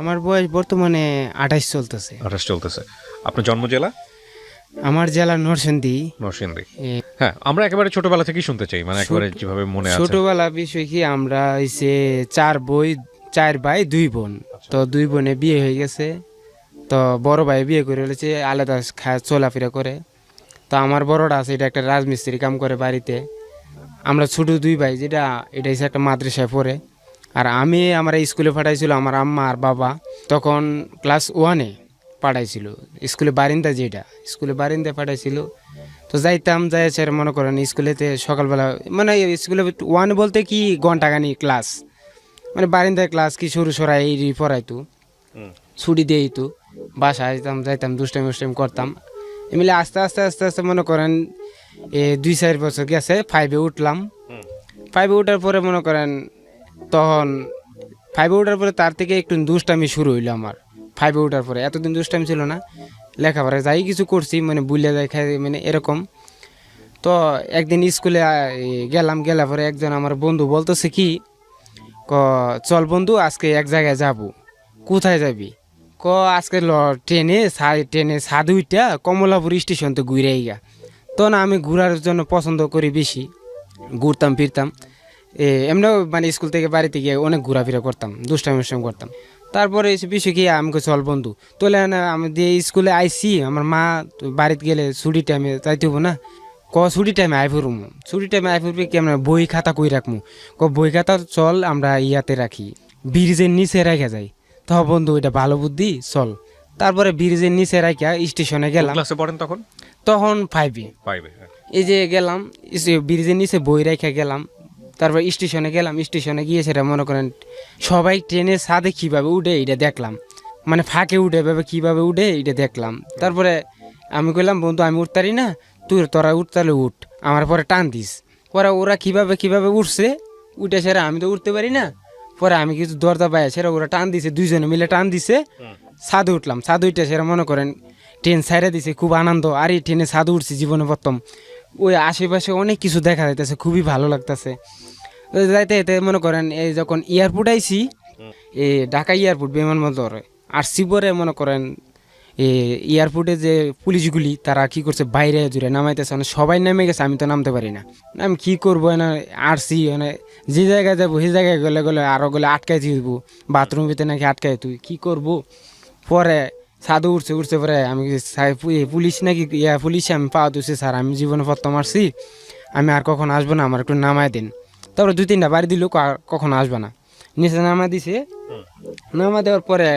আমার বয়স বর্তমানে 28 চলতেছে। 28 চলতেছে। আপনার জন্ম জেলা? আমার জেলা নরসিংদী। নরসিংদী। হ্যাঁ, আমরা একেবারে ছোটবেলা থেকেই শুনতে চাই, মানে একেবারে যেভাবে মনে আছে। ছোটবেলা বিষয় কি, আমরা হইছে 4 ভাই 2 বোন। তো 2 বোনে বিয়ে হয়ে গেছে। তো বড় ভাই বিয়ে করে ফেলেছে, আলাদা চলাফেরা করে। তো আমার বড়টা আছে, এটা একটা রাজমিস্ত্রি কাম করে বাড়িতে। আমরা ছোট 2 ভাই, এটা হচ্ছে একটা মাদ্রাসায় পড়ে। আর আমি আমার স্কুলে পাঠাইছিল আমার আম্মা আর বাবা। তখন ক্লাস 1-এ পাঠাইছিল স্কুলে, স্কুলে বারিন্দায় পাঠাইছিল। তো যাইতাম, যাই স্যার মনে করেন স্কুলেতে সকালবেলা, মানে স্কুলে 1 বলতে কি ঘন্টাখানি ক্লাস, মানে বারিন্দায় ক্লাস কি সরু সরাই পড়াইতো, ছুটি দিয়ে দিত। বাসায় যাইতাম দুষ্টাইম করতাম। এমনি আস্তে আস্তে আস্তে আস্তে মনে করেন 2-4 বছর গেছে, 5-এ উঠলাম। 5-এ উঠার পরে মনে করেন তখন 5-এ উঠার পরে তার থেকে একটু দুষ্টামি শুরু হইলো আমার। 5-এ উঠার পরে এতদিন দুষ্টামি ছিল না, লেখাপড়া যাই কিছু করছি মানে বুঝলে যাই খাই মানে এরকম। তো একদিন স্কুলে গেলাম পরে একজন আমার বন্ধু বলতেছে কি, চল বন্ধু আজকে এক জায়গায় যাব। কোথায় যাবি? আজকে ট্রেনে সাদুইটা কমলাপুর স্টেশন তো ঘুরে গা। তো না, আমি ঘুরার জন্য পছন্দ করি বেশি, ঘুরতাম ফিরতাম। এমনিও মানে স্কুল থেকে বাড়িতে গিয়ে অনেক ঘোরাফেরা করতাম, দুষ্টামি করতাম। তারপরে এসে বিষয় কি, আমাকে চল বন্ধু তোলে না, আমি দিয়ে স্কুলে আইসি, আমার মা বাড়িতে গেলে ছুটি টাইমে যাইতে হবো না। ছুটি টাইমে আই ফুরুম, ছুটি টাইমে আই ফুরবি কি, আমরা বই খাতা কই রাখবো। বই খাতা চল আমরা ইয়াতে রাখি, ব্রিজের নিচে রেখে যাই। তো বন্ধু এটা ভালো বুদ্ধি, চল। তারপরে ব্রিজের নিচে রাখিয়া স্টেশনে গেলাম। ক্লাসে পড়েন তখন? তখন 5-এ। এই যে গেলাম ব্রিজের নিচে বই রেখে গেলাম। তারপর স্টেশনে গেলাম, স্টেশনে গিয়ে সেটা মনে করেন সবাই ট্রেনের ছাদে কীভাবে উঠে এটা দেখলাম, মানে ফাঁকে উঠে এভাবে কীভাবে উঠে এটা দেখলাম। তারপরে আমি কইলাম বন্ধু আমি উঠতারি না, তোরা উঠতালে উঠ, আমার পরে টান দিস। পরে ওরা কীভাবে উঠছে, উঠে সেরা আমি তো উঠতে পারি না। পরে আমি কিছু দরজা পাই সেরা ওরা টান দিছে, 2 জনে মিলে টান দিছে, ছাদে উঠলাম। ছাদে উঠে সেরা মনে করেন ট্রেন ছাইড়া দিছে, খুব আনন্দ। আর এই ট্রেনে ছাদে উঠছি জীবনে প্রথম। ওই আশেপাশে অনেক কিছু দেখা যাইতেছে, খুবই ভালো লাগতেছে। যাইতে যেতে মনে করেন এই যখন এয়ারপোর্ট আইসি, ঢাকা এয়ারপোর্ট বিমানবন্দর আসছি, পরে মনে করেন এয়ারপোর্টে যে পুলিশগুলি তারা কি করছে, বাইরে জুড়ে নামাইতেছে, মানে সবাই নেমে গেছে, আমি তো নামতে পারি না। আমি কি করবো না, আসছি মানে যে জায়গায় যাবো সেই জায়গায় গেলে আরো আটকাই দিব, বাথরুম ভিতরে নাকি আটকাই, তুই কি করবো। পরে সাধু উঠছে পরে আমি পুলিশ নাকি পুলিশে আমি পাওয়া দিচ্ছি, স্যার আমি জীবনে প্রথম আসছি, আমি আর কখন আসবো না, আমার একটু নামায় দিন। তারপরে 2-3টা বাড়ি দিল, কখন আসবে না, নিচে নামা দিছে। নামা দেওয়ার পরে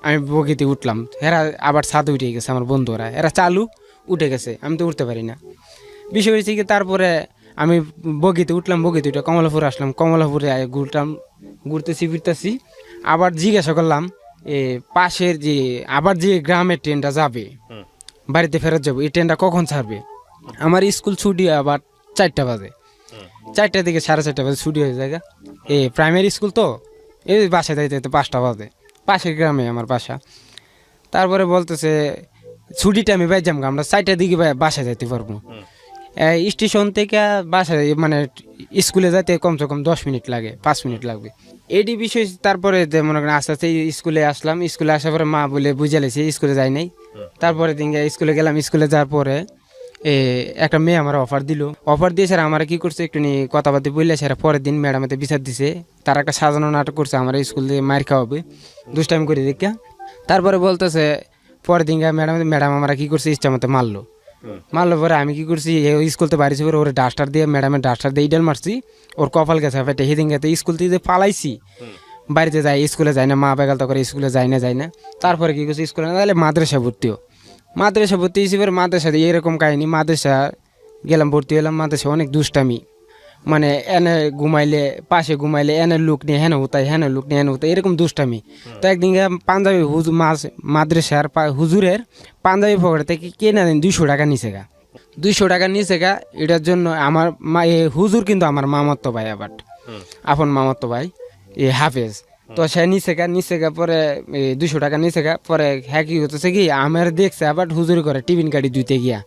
আমি বগিতে উঠলাম, এরা আবার ছাদে উঠে গেছে, আমার বন্ধুরা এরা চালু উঠে গেছে, আমি তো উঠতে পারি না। বিষয় হয়েছে কি, তারপরে আমি বগিতে উঠলাম, বগিতে উঠে কমলাপুর আসলাম, কমলাপুরে ঘুরতেছি ফিরতেছি। আবার জিজ্ঞাসা করলাম পাশের আবার যে গ্রামের ট্রেনটা যাবে বাড়িতে ফেরত যাবো, এই ট্রেনটা কখন ছাড়বে। আমার স্কুল ছুটি আবার 4টা বাজে, 4টার দিকে 4:30 বাজে ছুটি হয়ে যায়। প্রাইমারি স্কুল তো, এই বাসায় যাইতে 5টা বাজে, পাশের গ্রামে আমার বাসা। তারপরে বলতেছে ছুটিটা আমি বাইজাম, আমরা 4টার দিকে বাসায় যাইতে পারবো। স্টেশন থেকে বাসায় মানে স্কুলে যাইতে কমসে কম 10 মিনিট লাগে, 5 মিনিট লাগবে, এটি বিষয়। তারপরে মনে করেন আস্তে আস্তে স্কুলে আসলাম, স্কুলে আসার পরে মা বলে বুঝালেছে স্কুলে যাই নাই। তারপরে দিন স্কুলে গেলাম, স্কুলে যাওয়ার পরে একটা মেয়ে আমার অফার দিয়ে স্যার আমার কি করছে একটু নিয়ে কথাবার্তা বললে, স্যার পরের দিন ম্যাডামেতে বিচার দিছে, তার একটা সাজানো নাটক করছে, আমার স্কুল দিয়ে মার খাওয়াবে দুষ্টাইম করে দেখা। তারপরে বলতেছে পরের দিন ম্যাডাম আমরা কি করছে ইচ্ছা মতো মারলো পরে আমি কি করছি, স্কুল তো বাড়িছি পরে ওর ডাস্টার দিয়ে ম্যাডামের ডাস্টার দিয়ে ইডাল মারছি, ওর কপাল গেছে ফেটে। সেদিন গেছে স্কুল থেকে পালাইছি, বাড়িতে যাই, স্কুলে যাই না, মা বেগাল তো করে স্কুলে যাই না। তারপরে কি করছি স্কুলে না তাহলে মাদ্রাসা ভর্তি হয়েছি। পরে মাদ্রাসা দিয়ে এরকম কাহিনি, মাদ্রাসা গেলাম, ভর্তি হলাম। মাদ্রাসা অনেক দুষ্টামি, মানে এনে ঘুমাইলে পাশে ঘুমাইলে এনে লুক নিয়ে হেন হতাই, হেন লুক নিয়ে হেন হতাই, এরকম দুষ্টামি। তো একদিন পাঞ্জাবি মাদ্রাসার হুজুরের পাঞ্জাবি পকেট থেকে কেনা দিন 200 টাকা নিচে 200 টাকা নিচে এটার জন্য আমার হুজুর কিন্তু আমার মামাতো ভাই, আবার আপন মামাতো ভাই হাফেজ। তো সে নিচে পরে 200 টাকা নিচে পরে হ্যাঁ কি হতেছে কি, আমার দেখছে আবার হুজুরি করে টিফিন কাটি দুইতে গিয়া,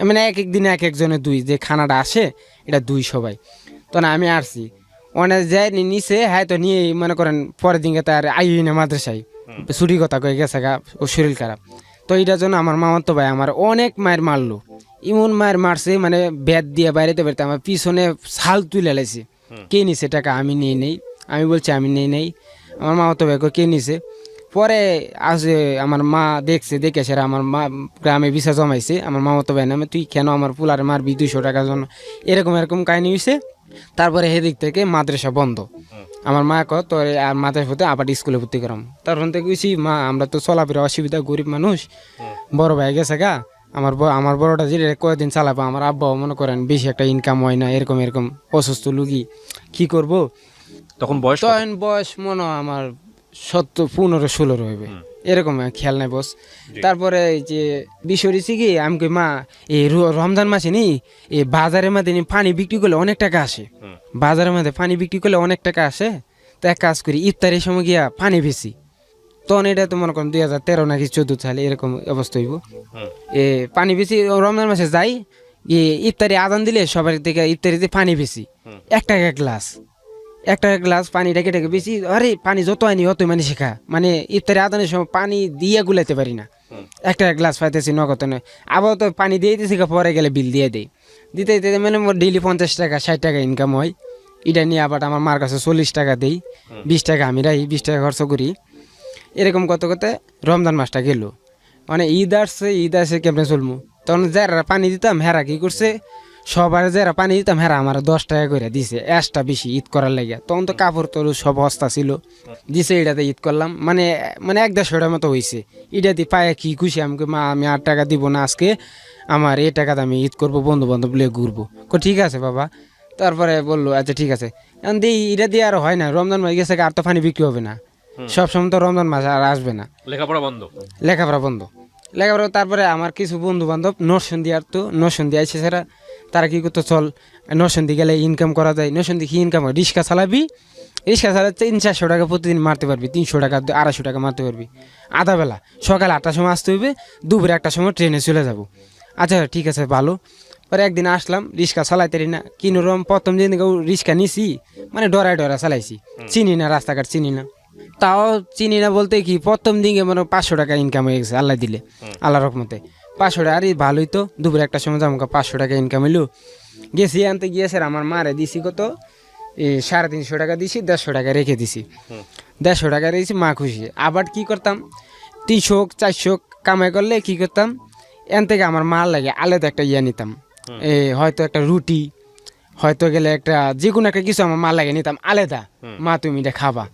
মানে এক দিনে এক একজনের 2 যে খানাটা আসে এটা 2 সবাই। তো না আমি আসছি অনেক যাই নিচে, হ্যাঁ তো নিয়ে মনে করেন পরের দিনকে তার আই না মাদ্রাসায়, ছুটি কথা কয়ে গেছে গা, ও শরীর খারাপ। তো এটার জন্য আমার মামাতো ভাই আমার অনেক মায়ের মারলো, এমন মায়ের মারছে মানে ব্যাট দিয়ে বাইরেতে বেরোতে আমার পিছনে ছাল তুলে লাইছে। কে নিছে টাকা? আমি নিয়ে নেই, আমি বলছি আমি নিয়ে নেই। আমার মামাতো ভাই কে নিছে? পরে আসে আমার মা দেখছে, দেখে সেরা আমার মা গ্রামে বিচার জমাইছে আমার মামাতো ভাই নামে, তুই কেন আমার পুলার মারবি 200 টাকার জন্য, এরকম কাহিনী হয়েছে। তারপরে সেদিক থেকে মাদ্রাসা বন্ধ। আমার মা কয় তোর আর মাদ্রাসা হতে আবার স্কুলে ভর্তি করাম। তখন থেকে কইছি মা আমরা তো চলাফেরা অসুবিধা, গরিব মানুষ, বড় ভাই গেছে গা, আমার বড়টা যে কয়েকদিন চালাবো, আমার আব্বাও মনে করেন বেশি একটা ইনকাম হয় না, এরকম অসুস্থ লুগি, কি করব। তখন বয়স কত? তখন বয়স মনে হয় আমার 15-16 হইবে, এরকম খেয়াল নাই বস। তারপরে এই যে বিষয় হচ্ছে কি, আমি কই মা এই রমজান মাসে নি এই বাজারের মধ্যে পানি বিক্রি করলে অনেক টাকা আসে, বাজারের মধ্যে পানি বিক্রি করলে অনেক টাকা আসে। তো এক কাজ করি, ইফতারের সময় গিয়া পানি বেশি। তখন এটা তো মনে করেন 2013 নাকি 14 সালে এরকম অবস্থা হইব। পানি বেশি রমজান মাসে যাই, ইফতারি আজান দিলে সবার থেকে ইফতারিতে পানি বেশি, 1 টাকা গ্লাস, 1 টাকা গ্লাস পানিটা কেটে বেশি। আরে পানি যত আনি অতই মানে শেখা, মানে ইফতারি আদানের সময় পানি দিয়ে গুলাইতে পারি না, 1 টাকা গ্লাস পাইতেছি নগদ নয়। আবার তো পানি দিয়ে দিতেছি, পরে গেলে বিল দিয়ে দেয়, দিতে দিতে মানে মোট ডেইলি 50 টাকা 60 টাকা ইনকাম হয়। এটা নিয়ে আবার আমার মার কাছে 40 টাকা দেই, 20 টাকা আমি রাই, 20 টাকা খরচ করি। এরকম করতে রমজান মাসটা গেল, মানে ঈদ আসছে কেমনে চলবো। তখন যারা পানি দিতাম হেরা কি করছে, সবার যারা পানি দিতাম হেরা আমার 10 টাকা করে দিছে এক্সট্রা বেশি ঈদ করার লাগে। তখন তো কাপড় তোর সব হস্তা ছিল, দিছে, এটাতে ঈদ করলাম, মানে 1-150 মতো হয়েছে। এটাতে পায়ে কি খুশি, আমি মা আমি 8 টাকা দিব না আজকে, আমার এই টাকাতে আমি ঈদ করবো, বন্ধু বান্ধব লিয়ে ঘুরবো। ঠিক আছে বাবা। তারপরে বললো আচ্ছা ঠিক আছে, এখন দিই, এটা দিয়ে আর হয় না, রমজান মাস গেছে, আর তো পানি বিক্রি হবে না, সবসময় তো রমজান মাস আর আসবে না, লেখাপড়া বন্ধ। তারপরে আমার কিছু বন্ধু বান্ধব নরসিংদী, আর তো নরসিংদী আইসে সেরা, তারা কি করতো, চল নরসিংদী গেলে ইনকাম করা যায়। নরসিংদী কি ইনকাম হয়, রিক্সা চালাবি, রিক্সা চালাতে 300-400 টাকা প্রতিদিন মারতে পারবি, 300 টাকা 250 টাকা মারতে পারবি আধা বেলা। সকাল 8টার সময় আসতে হইবে, দুপুরে 1টার সময় ট্রেনে চলে যাব। আচ্ছা ঠিক আছে ভালো। পরে একদিন আসলাম, রিক্সা চালাইতে না, কিনোরম প্রথম দিন রিক্সা নিছি, মানে ডরায় চালাইছি, চিনি না, রাস্তাঘাট চিনি না। তাও চিনি না বলতে কি, প্রথম দিকে মানে 500 টাকা ইনকাম হয়ে গেছে, আল্লাহ দিলে, আল্লাহ রহমতে 500 টাকা। আরে ভালোই তো, দুপুরে 1টার সময় আমাকে 500 টাকা ইনকাম হইলো। গেছি আনতে গিয়েছে, আমার মারে দিছি কত, 350 টাকা দিছি, 150 টাকা রেখে দিছি, 150 টাকা রেখেছি, মা খুশি। আবার কি করতাম, 300-400 কামাই করলে কি করতাম, এন থেকে আমার মার লাগে আলাদা একটা নিতাম, হয়তো একটা রুটি, হয়তো গেলে একটা যে কোনো একটা কিছু আমার মার লাগে নিতাম আলাদা, মা তুমি এটা খাবা।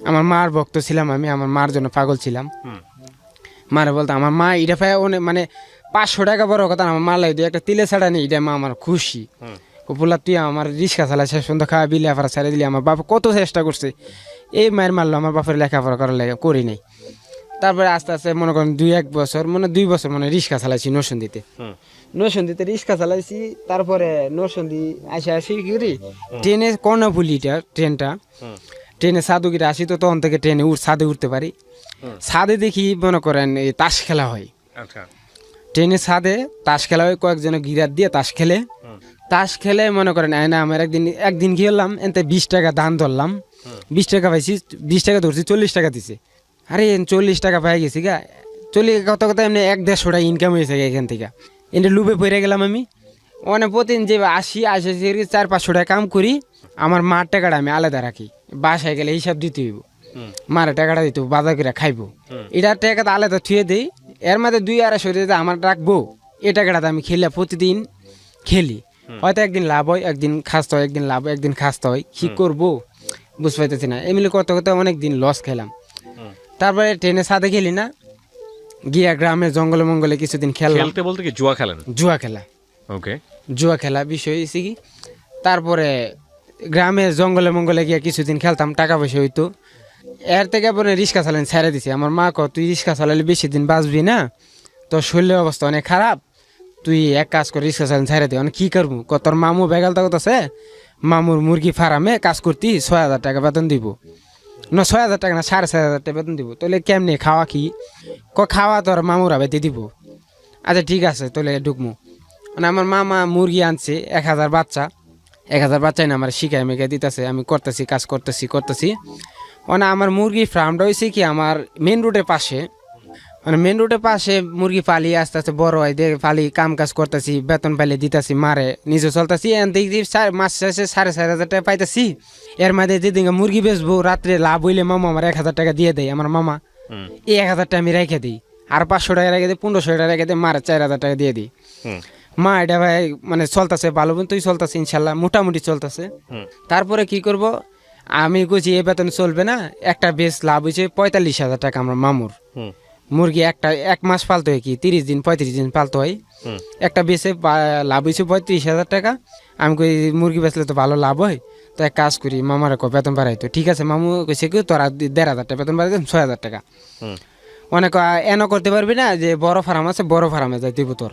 আমার মার ভক্ত ছিলাম আমি, আমার মার জন্য পাগল ছিলাম। মারে বলতো, আমার মা এটা পায় অনেক, মানে 500 টাকা বড় কথা, আমার মা লাগে একটা তিলে ছাড়া নেই, এটা মা আমার খুশি। বললাম তুই আমার রিক্সা চালা শেষ পর্যন্ত খাওয়া বিলে লেখাপড়া ছেড়ে দিলি। আমার বাবা কত চেষ্টা করছে, এই মায়ের মারলো, আমার বাপের লেখাপড়া করার লাগে করি নাই। তারপরে আস্তে আস্তে মনে করেন 2-1 বছর, মানে 2 বছর মানে রিক্সা চালাইছি নরসিংদীতে রিক্সা চালাইছি। তারপরে নরসিংদী আসি কি করি, ট্রেনে কর্ণফুলিটা ট্রেনে সাধুগিরা আসি, তো তখন থেকে ট্রেনে ছাদে উঠতে পারি। ছাদে দেখি মনে করেন এই তাস খেলা হয়, ট্রেনের ছাদে তাস খেলা হয়, কয়েকজনে গিরার দিয়ে তাস খেলে মনে করেন না। আমার একদিন কি হলাম, এতে 20 টাকা দান ধরলাম, 20 টাকা পাইছি, 20 টাকা ধরছি, 40 টাকা দিছে। আরে 40 টাকা পাই গেছি গা, কথা এমনি 1-150 টাকা ইনকাম হয়েছে এখান থেকে। এনে লুবে পড়ে গেলাম আমি, মানে প্রতিদিন যে আসি 400-500 টাকা কাম করি, আমার মার টাকাটা আমি আলাদা রাখি, বাসায় গেলে হিসাব দিতে হইব, মার টাকাটা দিতে বাজার করে খাইবো, এটার টাকাটা আলাদা থুয়ে দিই। এর মধ্যে 200-250 টাকা আমার রাখবো, এই টাকাটা আমি প্রতিদিন খেলি। হয়তো একদিন লাভ হয়, একদিন খাসতে হয়, একদিন লাভ হয়, একদিন খাসতে হয়, কি করবো বুঝতে পারতেছি না। এমনি করতে অনেক দিন লস খেলাম। তারপরে ট্রেনে ছাদে খেলি না, গিয়া গ্রামে জঙ্গলে মঙ্গলে কিছুদিন খেললাম। বলতে কি জুয়া খেলেন? জুয়া খেলা বিষয় হয়েছে কি, তারপরে গ্রামে জঙ্গলে মঙ্গলে গিয়া কিছুদিন খেলতাম, টাকা পয়সা হইতো। এর থেকে পরে রিক্সা চালান ছেড়ে দিছি। আমার মা তুই রিক্সা চালালে বেশি দিন বাঁচবি না, তোর শরীরের অবস্থা অনেক খারাপ, তুই এক কাজ করে রিক্সা চালান ছেড়ে দে। কি করবো, তোর মামু বেগাল আছে, মামুর মুরগি ফার্মে কাজ করতি, 6,000 টাকা বেতন দিব না, 6,000 টাকা না, 6,500 টাকা বেতন দিব। তাহলে কেমনে খাওয়া, কি খাওয়া তোর মামুরা বেঁধে দিব। আচ্ছা ঠিক আছে তাহলে ঢুকমু। মানে আমার মামা মুরগি আনছে 1,000 বাচ্চা, 1,000 বাচ্চাই না আমার শিখাই মেখে দিতেছে, আমি করতেছি, কাজ করতেছি। মানে আমার মুরগি ফার্মটা হয়েছে কি আমার মেন রোডের পাশে, মানে মেন রোডের পাশে মুরগি পালি আস্তে আস্তে বড় হয়, দেখে পালি কাম কাজ করতেছি, বেতন পাইলে দিতেছি, মারে নিজে চলতেছি, দেখি মাস শেষে 4,500 টাকা পাইতেছি। এর মধ্যে যেদিন মুরগি বেচবো রাত্রে লাভ হইলে মামা আমার 1,000 টাকা দিয়ে দেয় আমার মামা। এই 1,000 টাকা আমি রেখে দিই, আর 500 টাকা রেখে দিই, 1500 টাকা রেখে দিই, মারে 4,000 টাকা দিয়ে দিই। মা এটা ভাই মানে চলতেছে ভালো মতোই চলতেছে, ইনশাল্লাহ মোটামুটি চলতেছে। তারপরে কি করব, আমি কইছি এ বেতন চলবে না, একটা বেশ লাভ হয়েছে 45,000 টাকা আমার মামুর। মুরগি একটা 1 মাস পালতে হয়, কি 30 দিন 35 দিন পালতে হয়। একটা বেচে লাভ হয়েছে 35,000 টাকা। আমি কই মুরগি বেচলে তো ভালো লাভ হয়, তো এক কাজ করি মামার বেতন বাড়াইতো। ঠিক আছে মামু কইছে কি তোরা 1,500 টাকা বেতন বাড়াই 6,000 টাকা। অনেক এনও করতে পারবি না, যে বড় ফার্ম আছে বড় ফার্মে যাই দিব তোর।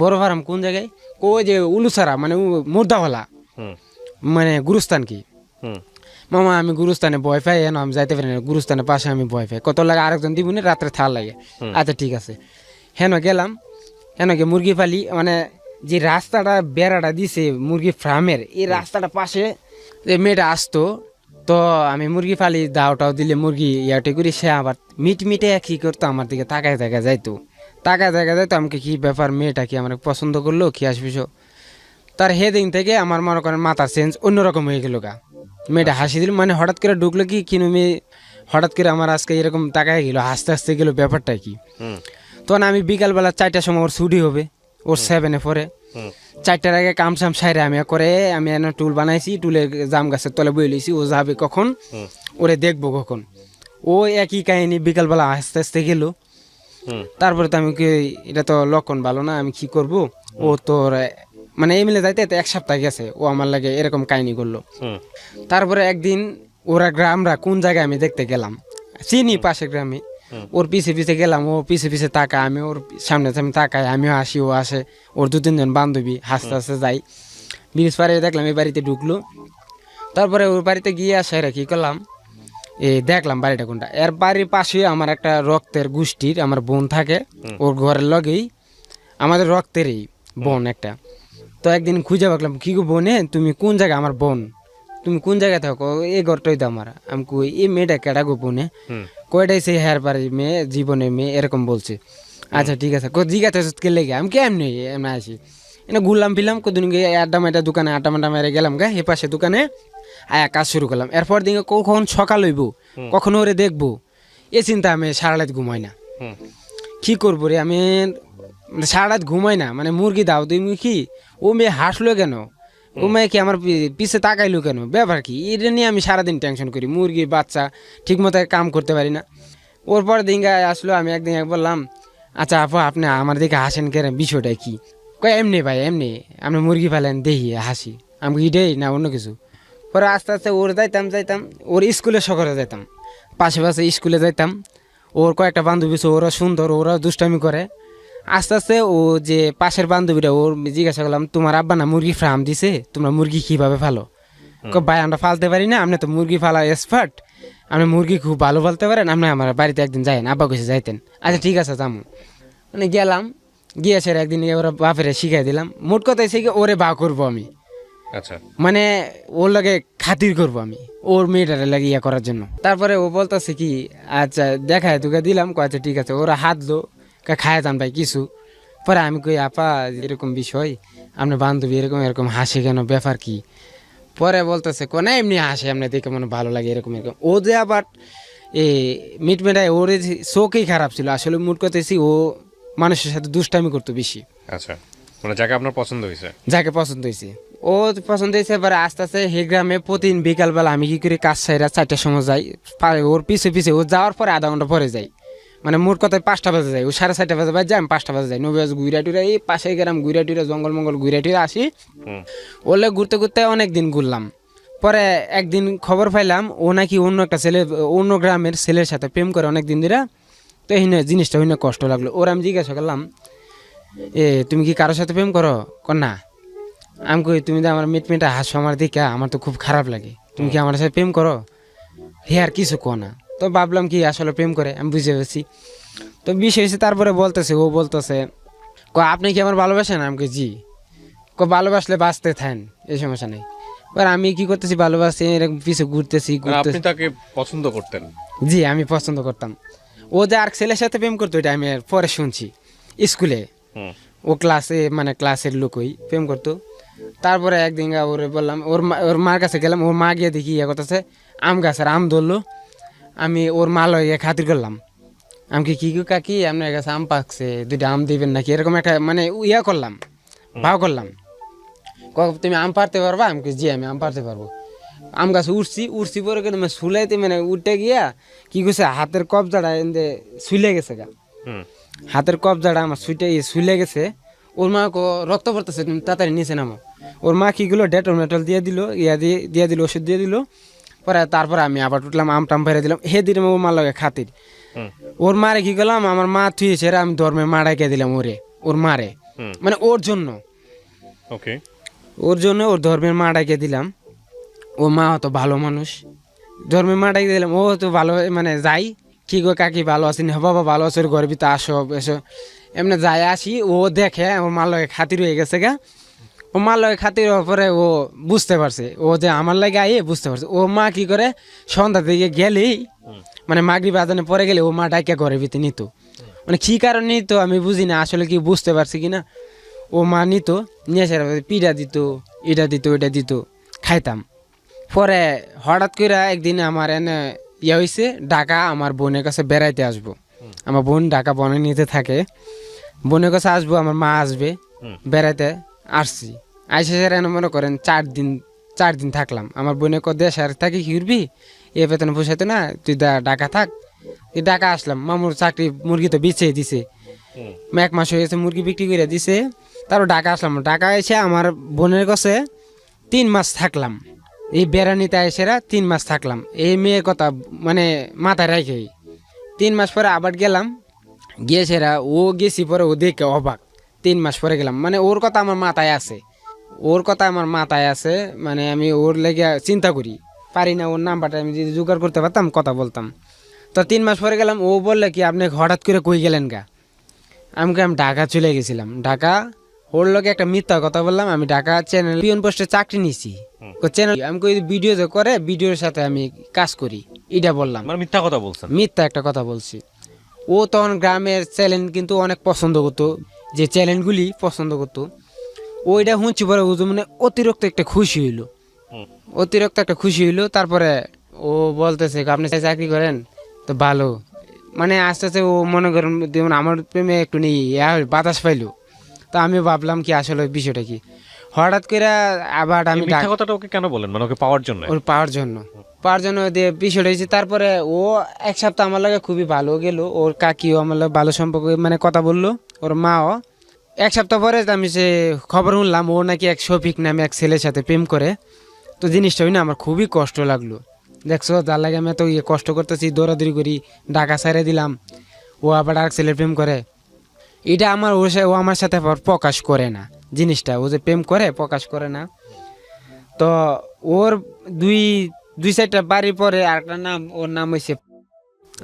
বড় ফার্ম কোন জায়গায়, ওই যে উলুসারা মানে মুর্দাওয়ালা, মানে গুরুস্থান কি। মামা আমি গুরুস্থানে ভয় পাই, এন আমি যাইতে পারি না, গুরুস্থানের পাশে আমি ভয় পাই, কত লাগে আরেকজন দিব না, রাত্রে থাল লাগে। আচ্ছা ঠিক আছে, হেন গেলাম, হেন গিয়ে মুরগি পালি, মানে যে রাস্তাটা বেড়াটা দিছে মুরগি ফার্মের, এই রাস্তাটা পাশে যে মেয়েটা আসতো, তো আমি মুরগি ফালি দাওটাও দিলে মুরগি ইয়াটে করি, সে আবার মিটে কি করতো আমার দিকে তাকায় যাইতো, আমাকে কি ব্যাপার, মেয়েটা কি আমার পছন্দ করলো কি আসবিস। তার হেদিন থেকে আমার মনে করেন মাথার চেঞ্জ অন্যরকম হয়ে গেল গা। মেয়েটা হাসি দিল, মানে হঠাৎ করে ঢুকলো কি কিনো মেয়ে, হঠাৎ করে আমার আজকে এরকম তাকায় গেলো, হাসতে গেলো, ব্যাপারটা কি। তখন আমি বিকালবেলা 4টার সময় ওর ছুটি হবে, ওর 7-এ পরে, 4টার আগে কামসাম সাইরে আমি করে আমি এনে টুল বানাইছি, টুলের জাম গাছের তলে বই লইছি, ও যাবে কখন, ওরে দেখবো কখন। ও একই কাহিনী, বিকালবেলা আস্তে গেল। তারপরে তো আমি এটা তো লক্ষণ ভালো না, আমি কি করব। ও তোর মানে এমএলএ যাইতে 1 সপ্তাহ গেছে, ও আমার লাগে এরকম কাহিনী করলো। তারপরে একদিন ওরা গ্রামরা কোন জায়গায় আমি দেখতে গেলাম, চিনি পাশের গ্রামে, ওর পিছে গেলাম, ও পিছে তাকায়, আমি ওর সামনে তাকাই, আমিও আসি, ও আসে, ওর 2-3 জন বান্ধবী হাসতে যাই, ব্রিজ পারে দেখলাম এই বাড়িতে ঢুকলো। তারপরে ওর বাড়িতে গিয়ে আসে কি করলাম, দেখলাম বাড়িটা কোনটা। এর বাড়ির পাশে আমার একটা রক্তের গোষ্ঠীর আমার বোন থাকে, ওর ঘরের লগেই আমাদের রক্তেরই বোন একটা। তো একদিন খুঁজে পাকলাম, কি গো বোনে তুমি কোন জায়গায়, আমার বোন তুমি কোন জায়গায় থাকো, এই ঘরটাই তো আমার। আমি কই এই মেয়েটা কেডা গো বোনে, কয়টাই সেই হেয়ার বাড়ির মেয়ে, জীবনের মেয়ে, এরকম বলছে। আচ্ছা ঠিক আছে, জিজ্ঞাসা কে লেগে, আমি কেমনি এমনি আসি, এনে ঘুরলাম ফিরলাম, কদিন গিয়ে আড্ডা দোকানে আড্ডা মেরে গেলাম গা, এ পাশে দোকানে আয়া কাজ শুরু করলাম। এরপর দিকে কখন সকাল হইব, কখন ওরে দেখবো, এ চিন্তা আমি সারা রাত ঘুমাই না। কি করবো রে, আমি সারা রাত ঘুমাই না, মানে মুরগি দাও তুমি কি, ও মেয়ে হাসলো কেন, ও মেয়ে কি আমার পিছে তাকাইলো কেন, ব্যাপার কি, এটা নিয়ে আমি সারাদিন টেনশন করি, মুরগি বাচ্চা ঠিক মতো কাম করতে পারি না। ওর পর দিন আসলো, আমি একদিন বললাম, আচ্ছা আপু আপনি আমার দিকে হাসেন কেন, বিষয়টা কি, কয় এমনি ভাই এমনি, আপনি মুরগি ফেলেন দেখি হাসি, আমি ইডেই না অন্য কিছু। পরে আস্তে আস্তে ওর যাইতাম, ওর স্কুলে সকলে যাইতাম, পাশে স্কুলে যাইতাম, ওর কয়েকটা বান্ধবী ওরা সুন্দর, ওরা দুষ্টামি করে। আস্তে আস্তে ও যে পাশের বান্ধবীরা, ওর জিজ্ঞাসা করলাম, তোমার আব্বা না মুরগি ফার্ম দিছে, তোমরা মুরগি কিভাবে ফালো, ভাই আমরা ফালতে পারি না, আপনি তো মুরগি ফালা এক্সপার্ট, আপনি মুরগি খুব ভালো ফালতে পারেন, আপনি আমার বাড়িতে একদিন যাইন, আব্বা কইছে যাইতেন। আচ্ছা ঠিক আছে যাবো, মানে গেলাম, গিয়েছে একদিন ওরা বাপের শিখাই দিলাম, মোট কথা এসে ওরে বা করবো আমি, আচ্ছা মানে ওর লাগে খাতির করবো আমি, ওর মেয়েটারে লাগে ইয়ে করার জন্য। তারপরে ও বলতেছে কি, আচ্ছা দেখায় তোকে দিলাম, আচ্ছা ঠিক আছে, ওরা হাত দো খায় যান ভাই কিছু। পরে আমি কই আপা এরকম বিষয়, আপনার বান্ধবী এরকম হাসে কেন, ব্যাপার কি। পরে বলতেছে কোনা এমনি হাসে, আপনার দেখে মনে ভালো লাগে এরকম। ও যে আবার মিটমেটায় ওর চোখেই খারাপ ছিল, আসলে মুট করতেছি ও মানুষের সাথে দুষ্টামি করতো বেশি। আচ্ছা, মানে যাকে আপনার পছন্দ হয়েছে, যাকে পছন্দ হয়েছে ও পছন্দ হয়েছে। এবার আস্তে আস্তে হে গ্রামে প্রতিদিন বিকালবেলা আমি কি করি, কাজ সাইরা 4টার সময় যাই, ওর পিছে ও যাওয়ার পরে আধা ঘন্টা পরে যাই, মানে মোট কথায় 5টা বাজে যাই, ও 4:30 বাজে যাই, আমি 5টা বাজে যাই, 9 বাজে ঘুরা টুরা এই পাশে গ্রাম ঘুরা টুরা জঙ্গল মঙ্গল ঘুরা টুরা আসি। ওলে ঘুরতে অনেক দিন ঘুরলাম। পরে একদিন খবর পাইলাম ও নাকি অন্য একটা ছেলে, অন্য গ্রামের ছেলের সাথে প্রেম করে অনেক দিন ধরে। তো এই জিনিসটা হইনে কষ্ট লাগলো। ওর আমি জিজ্ঞাসা করলাম, তুমি কি কারোর সাথে প্রেম করো? না। আমি কই তুমি তো আমার মিটমিটা হাসো আমার দিকে, আমার তো খুব খারাপ লাগে, তুমি কি আমার সাথে প্রেম করো? হে আর কিছু কো না। তো ভাবলাম কি আসলে প্রেম করে, আমি বুঝে গেছি। তো বিষয় হয়েছে, তারপরে ও বলতেছে আপনি কি আমার ভালোবাসেন? আমি জি। ভালোবাসলে বাঁচতে থাকেন, এই সমস্যা নেই। এবার আমি কি করতেছি ভালোবাসি এরকম পিছু ঘুরতেছি মানে আপনি ঘুরতেছি তাকে পছন্দ করতেন? জি আমি পছন্দ করতাম। ও যে আর ছেলের সাথে প্রেম করতো এটা আমি আর পরে শুনছি স্কুলে। হুম। ও ক্লাসে মানে ক্লাসের লোকই প্রেম করতো। তারপরে একদিন ওরে বললাম ওর মার কাছে গেলাম, ওর মা গিয়ে দেখি ইয়ে করতেছে আম গাছের আম ধরলো। আমি ওর মা লইয়ে খাতির করলাম, আমি কি গো কাকি আপনার কাছে আম পাকছে, দুইটা আম দিবেন নাকি, এরকম একটা মানে ইয়া করলাম, ভাও করলাম। তুমি আম পারতে পারবা? আমি জি আমি আম পারতে পারবো। আম গাছে উঠছি পরে কিন্তু শুলাইতে মানে উঠতে গিয়া কি করছে হাতের কবজাটা এনে শুলে গেছে গা। হাতের কবজাটা আমার শুলে গেছে। ওর মা রক্ত পড়তেছে, তুমি তাড়াতাড়ি নিচে নামো। ওর মা কি গুলো ডেটল মেটল দিয়ে দিল, দিয়ে দিল, ওষুধ দিয়ে দিল। পরে তারপরে আমি আবার উঠলাম, আম টাম ফেরে দিলাম, হে দিলাম ওর মা লাগে খাতির। ওর মারে কি করলাম, আমার মা থুয়েছে আমি ধর্মের মারাইকে দিলাম ওর মারে, মানে ওর জন্য, ওকে, ওর জন্য ওর ধর্মের মাটাকে দিলাম। ও মা হতো ভালো মানুষ, ধর্মের মাটাকে দিলাম। ও তো ভালো মানে যাই কি গো কাকি ভালো আছেন, হ্যাঁ বাবা ভালো আছে, ওর ঘরের ভিতরে আসো এসো এমনি যাই আসি। ও দেখে ওর মার লগে খাতির হয়ে গেছে গা। ও মার লগে খাতির হওয়ার পরে ও বুঝতে পারছে ও যে আমার লাগে আইয়ে বুঝতে পারছে। ও মা কি করে সন্ধ্যা দিকে গেলেই মানে মাগরিব আজানে পরে গেলে ও মা ডাইকা ঘরের ভিতরে নিত, মানে কি কারণ নিত আমি বুঝি না আসলে, কি বুঝতে পারছি কিনা। ও মা নিত, নিয়ে এসে পিঠা দিত, এটা দিত ওইটা দিত, খাইতাম। পরে হঠাৎ করে একদিন আমার এনে ইয়ে হয়েছে, ঢাকা আমার বোনের কাছে বেড়াইতে আসবো। আমার বোন ঢাকা বনে নিতে থাকে, বোনের কাছে আসবো, আমার মা আসবে, বেড়াইতে আসছি। আইসে এনে মনে করেন 4 দিন থাকলাম। আমার বোনের দেশ আর থাকি কি করবি, এ বেতন পোষাইতো না, তুই ঢাকা থাক। তুই ঢাকা আসলাম, মামুর চাকরি মুরগি তো বিছিয়ে দিছে, 1 মাস হয়ে গেছে মুরগি বিক্রি করে দিছে। তারপর ঢাকা আসলাম, ঢাকা এসে আমার বোনের কাছে 3 মাস থাকলাম। এই বেড়ানিতে এসেরা 3 মাস থাকলাম, এই মেয়ের কথা মানে মাথায় রাখেই। 3 মাস পরে আবার গেলাম, গিয়েছেরা ও গেছি পরে ও দেখে অবাক। 3 মাস পরে গেলাম, মানে ওর কথা আমার মাথায় আছে, ওর কথা আমার মাথায় আছে, মানে আমি ওর লেগে চিন্তা করি পারি না। ওর নাম্বারটা আমি যদি জোগাড় করতে পারতাম কথা বলতাম। তো 3 মাস পরে গেলাম, ও বললে কি আপনি হঠাৎ করে কই গেলেন গা? আমি ঢাকা চলে গেছিলাম। ঢাকা ওর লোকে একটা মিথ্যা কথা বললাম, আমি ঢাকা চ্যানেল পিয়ন পোস্টে চাকরি নিছি। চ্যানেল আমি কই ভিডিও যে করে ভিডিওর সাথে আমি কাজ করি, এটা বললাম। মানে মিথ্যা কথা বলছেন? মিথ্যা একটা কথা বলছি। ও তখন গ্রামের চ্যানেল কিন্তু অনেক পছন্দ করতো, যে চ্যানেলগুলি পছন্দ করতো। ওইটা শুনছি পরে ও মানে অতিরিক্ত একটা খুশি হইলো, অতিরিক্ত একটা খুশি হইলো। তারপরে ও বলতেছে আপনি চাকরি করেন তো ভালো, মানে আস্তে আস্তে ও মনে করেন যেমন আমার প্রেমে একটু নেই বাতাস পাইলো। তো আমি ভাবলাম কি আসলে বিষয়টা কি, হঠাৎ করে আবার আমি মিথ্যা কথাটা ওকে কেন বলেন, মানে ওকে পাওয়ার জন্য? ওর পাওয়ার জন্য দিয়ে বিষয়টা হয়েছে। তারপরে ও 1 সপ্তাহ আমার লাগে খুবই ভালো গেল, ওর কাকিও আমার লাগে ভালো সম্পর্ক মানে কথা বললো, ওর মাও। 1 সপ্তাহ পরে আমি সে খবর শুনলাম ও নাকি এক শফিক নামে এক ছেলের সাথে প্রেম করে। তো জিনিসটা হই না আমার খুবই কষ্ট লাগলো। দেখছো তার লাগে আমি এত কষ্ট করতেছি, দৌড়াদৌড়ি করি, ঢাকা ছেড়ে দিলাম, ও আবার আর ছেলের প্রেম করে। এটা আমার ও আমার সাথে প্রকাশ করে না জিনিসটা, ও যে প্রেম করে প্রকাশ করে না। তো ওর দুই সাইডটা বাড়ির পরে আরেকটা নাম, ওর নাম হয়েছে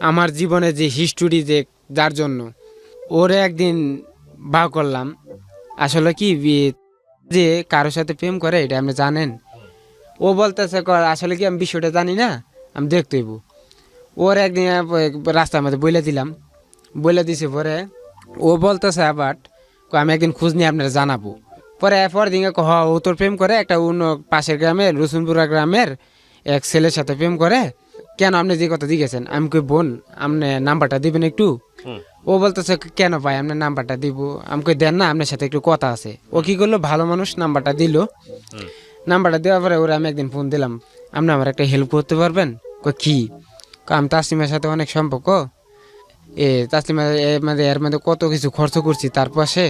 আমার জীবনে যে হিস্টোরি যে যার জন্য ওরে একদিন ভাও করলাম। আসলে কি যে কারোর সাথে প্রেম করে এটা আপনি জানেন? ও বলতেছে আসলে কি আমি বিষয়টা জানি না, আমি দেখতে হইব। ওর একদিন রাস্তার মধ্যে বইলে দিছে পরে ও বলতেছে আবার আমি একদিন খোঁজ নিয়ে আপনারা জানাবো। পরে দিন ও তোর প্রেম করে একটা অন্য পাশের গ্রামের রসুনপুরা গ্রামের এক ছেলের সাথে প্রেম করে, কেন আপনি যে কথা জিজ্ঞেসেন? আমি কই বোন আপনি নাম্বারটা দিবেন একটু। ও বলতেছে কেন ভাই আপনার নাম্বারটা দিব? আমি কই দেন না, আপনার সাথে একটু কথা আছে। ও কি করলো, ভালো মানুষ, নাম্বারটা দিল। নাম্বারটা দেওয়ার পরে ওরা আমি একদিন ফোন দিলাম, আপনি আমার একটা হেল্প করতে পারবেন? কি? আমি তাসলিমার সাথে অনেক সম্পর্ক, তাসলিমা এর মধ্যে কত কিছু খরচ করছি, তার পাশে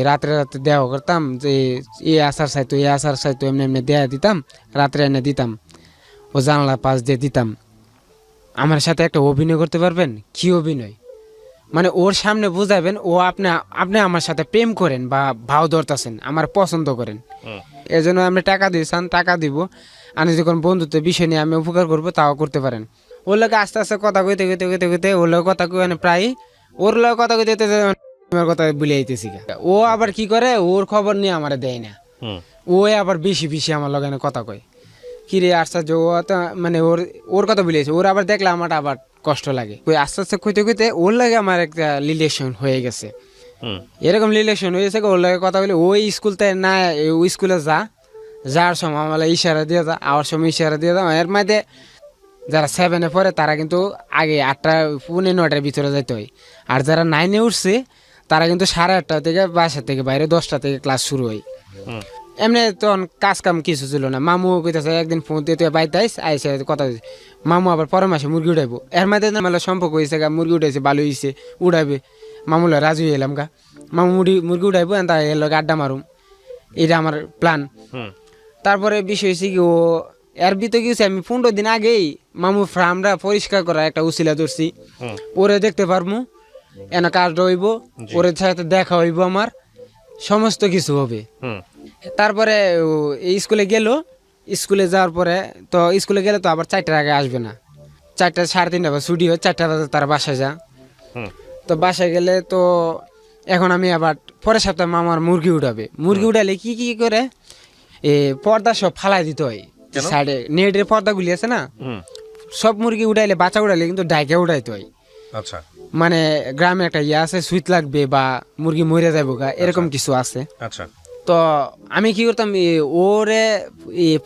রাত্রে দেওয়া করতাম, যে আচার চাইতো এমনি এমনি দেয়া দিতাম, রাত্রে এনে দিতাম, ও জানালা পাশ দিয়ে দিতাম। আমার সাথে একটা অভিনয় করতে পারবেন? কি অভিনয়? মানে ওর সামনে বুঝাবেন ও আপনি আমার সাথে প্রেম করেন বা ভাও ধরতেছেন, আমার পছন্দ করেন, এজন্য আপনি টাকা দিয়েছেন, টাকা দিব, আমি যখন বন্ধুত্বের বিষয় নিয়ে আমি উপকার করবো তাও করতে পারেন। ওর লোকে আস্তে আস্তে কথা কইতে ওর লোক কথা কই প্রায় ওর লোক কথা কইতে আমার কথা ভুলে যাইতেছি। ও আবার কি করে, ওর খবর নিয়ে আমার দেয় না, ওই আবার বেশি বেশি আমার লগে না কথা কয় কি রে আশ্চর্য ও তো মানে ওর ওর কথা বলেছে ওর আবার দেখলে আমার আবার কষ্ট লাগে ওই আস্তে আস্তে কইতে কইতে ওর লাগে আমার একটা রিলেশন হয়ে গেছে এরকম রিলেশন হয়েছে ওর লাগে কথা বলে ওই স্কুলতে না ওই স্কুলে যাওয়ার সময় আমার ইশারা দিয়ে যা আওয়ার সময় ইশারা দিয়ে দাও এর মধ্যে যারা 7-এ পড়ে তারা কিন্তু আগে 8টা 9:30-টার ভিতরে যাইতে হয় আর যারা 9-এ উঠছে তারা কিন্তু 8:30 থেকে বাসা থেকে বাইরে 10টা থেকে ক্লাস শুরু হয় এমনি তখন কাজ কাম কিছু ছিল না মামু কইতেছে একদিন ফোন দিয়ে তুই বাইতে আইসে কথা হয়েছে মামু আবার পরের মাসে মুরগি উঠাইবো এর মধ্যে আমার সম্পর্ক হয়েছে গা মুরগি উঠাইছে ভালো হয়েছে উঠাইবে মামুলা রাজু এলাম গা মামু মুরগি উঠাইবো তা এর লগে আড্ডা মারুম এটা আমার প্ল্যান তারপরে বিষয় হয়েছে কি ও এর ভিতরে গেছে আমি 15 দিন আগেই মামু ফার্মটা পরিষ্কার করা একটা উসিলা ধরছি ওরে দেখতে পারবো এনে কাজটা হইব ওরে সাথে দেখা হইব আমার সমস্ত কিছু হবে তারপরে এই স্কুলে গেল স্কুলে যাওয়ার পরে তো স্কুলে গেলে তো আবার 4টার আগে আসবে না 4টা 3:30 বাজে ছুটি হয় 4টা বাজে তার বাসায় যা তো বাসায় গেলে তো এখন আমি আবার পরের সপ্তাহে মামার মুরগি উঠাবে মুরগি উঠালে কি কি করে পর্দা সব ফালাই দিতে হয় সাইডে নেটের পর্দাগুলি আছে না সব মুরগি উঠাইলে বাচ্চা উঠাইলে কিন্তু ডাইকে উঠাইতে হয় আচ্ছা মানে গ্রামে একটা ইয়ে আছে সুইট লাগবে বা মুরগি মরে যাবো গা এরকম কিছু আছে আচ্ছা তো আমি কি করতাম ওরে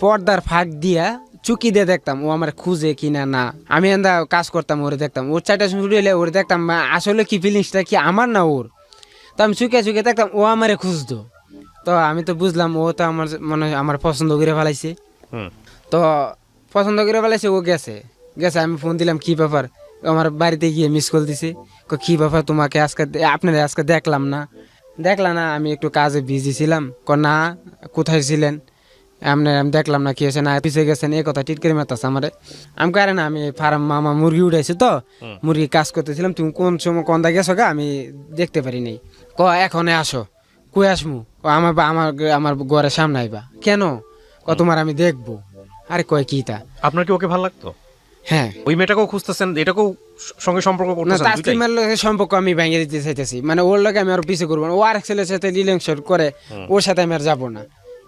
পর্দার ফাঁক দিয়া চুকি দিয়ে দেখতাম ও আমার খুঁজে কিনা না আমি এন্দা কাজ করতাম ওরে দেখতাম ওর 4টার সময় ছুটি হলে ওরে দেখতাম আসলে কি ফিলিংসটা কি আমার না ওর তো আমি চুকে চুকে দেখতাম ও আমারে খুঁজতো তো আমি তো বুঝলাম ও তো আমার মনে হয় আমার পছন্দ করে ফেলাইছে তো পছন্দ করে ফেলাইছে ও গেছে আমি ফোন দিলাম কি ব্যাপার আমার বাড়িতে গিয়ে মিস কল দিছে কি ব্যাপার তোমাকে আজকে আপনারা আজকে দেখলাম না আমি একটু কাজে বিজি ছিলাম না কোথায় ছিলেন আমি দেখলাম না কি হয়েছে না পিছিয়ে গেছেন এই কথা টিটকারি মারতেছে আমারে আমি কারে না আমি ফার্ম মামা মুরগি উঠাইছি তো মুরগি কাজ করতেছিলাম তুমি কোন সময় কোনটা গেছো গা আমি দেখতে পারি নাই এখনে আসো কই আসমু আমার আমার ঘরের সামনে আইবা কেন তোমার আমি দেখবো আরে কয় কি তা আপনার কি ওকে ভালো লাগতো হ্যাঁ ওই মেয়েটাকেও খুঁজতেছেন এটাকেও সঙ্গে সম্পর্ক করতেছেন তাসলিমার লগে সম্পর্ক আমি ভেঙে দিতে চাইতেছি মানে ওর লগে আমি আর পিছে করবো না ও আরেক ছেলের সাথে রিলেশন করে ওর সাথে আমি আর যাবো না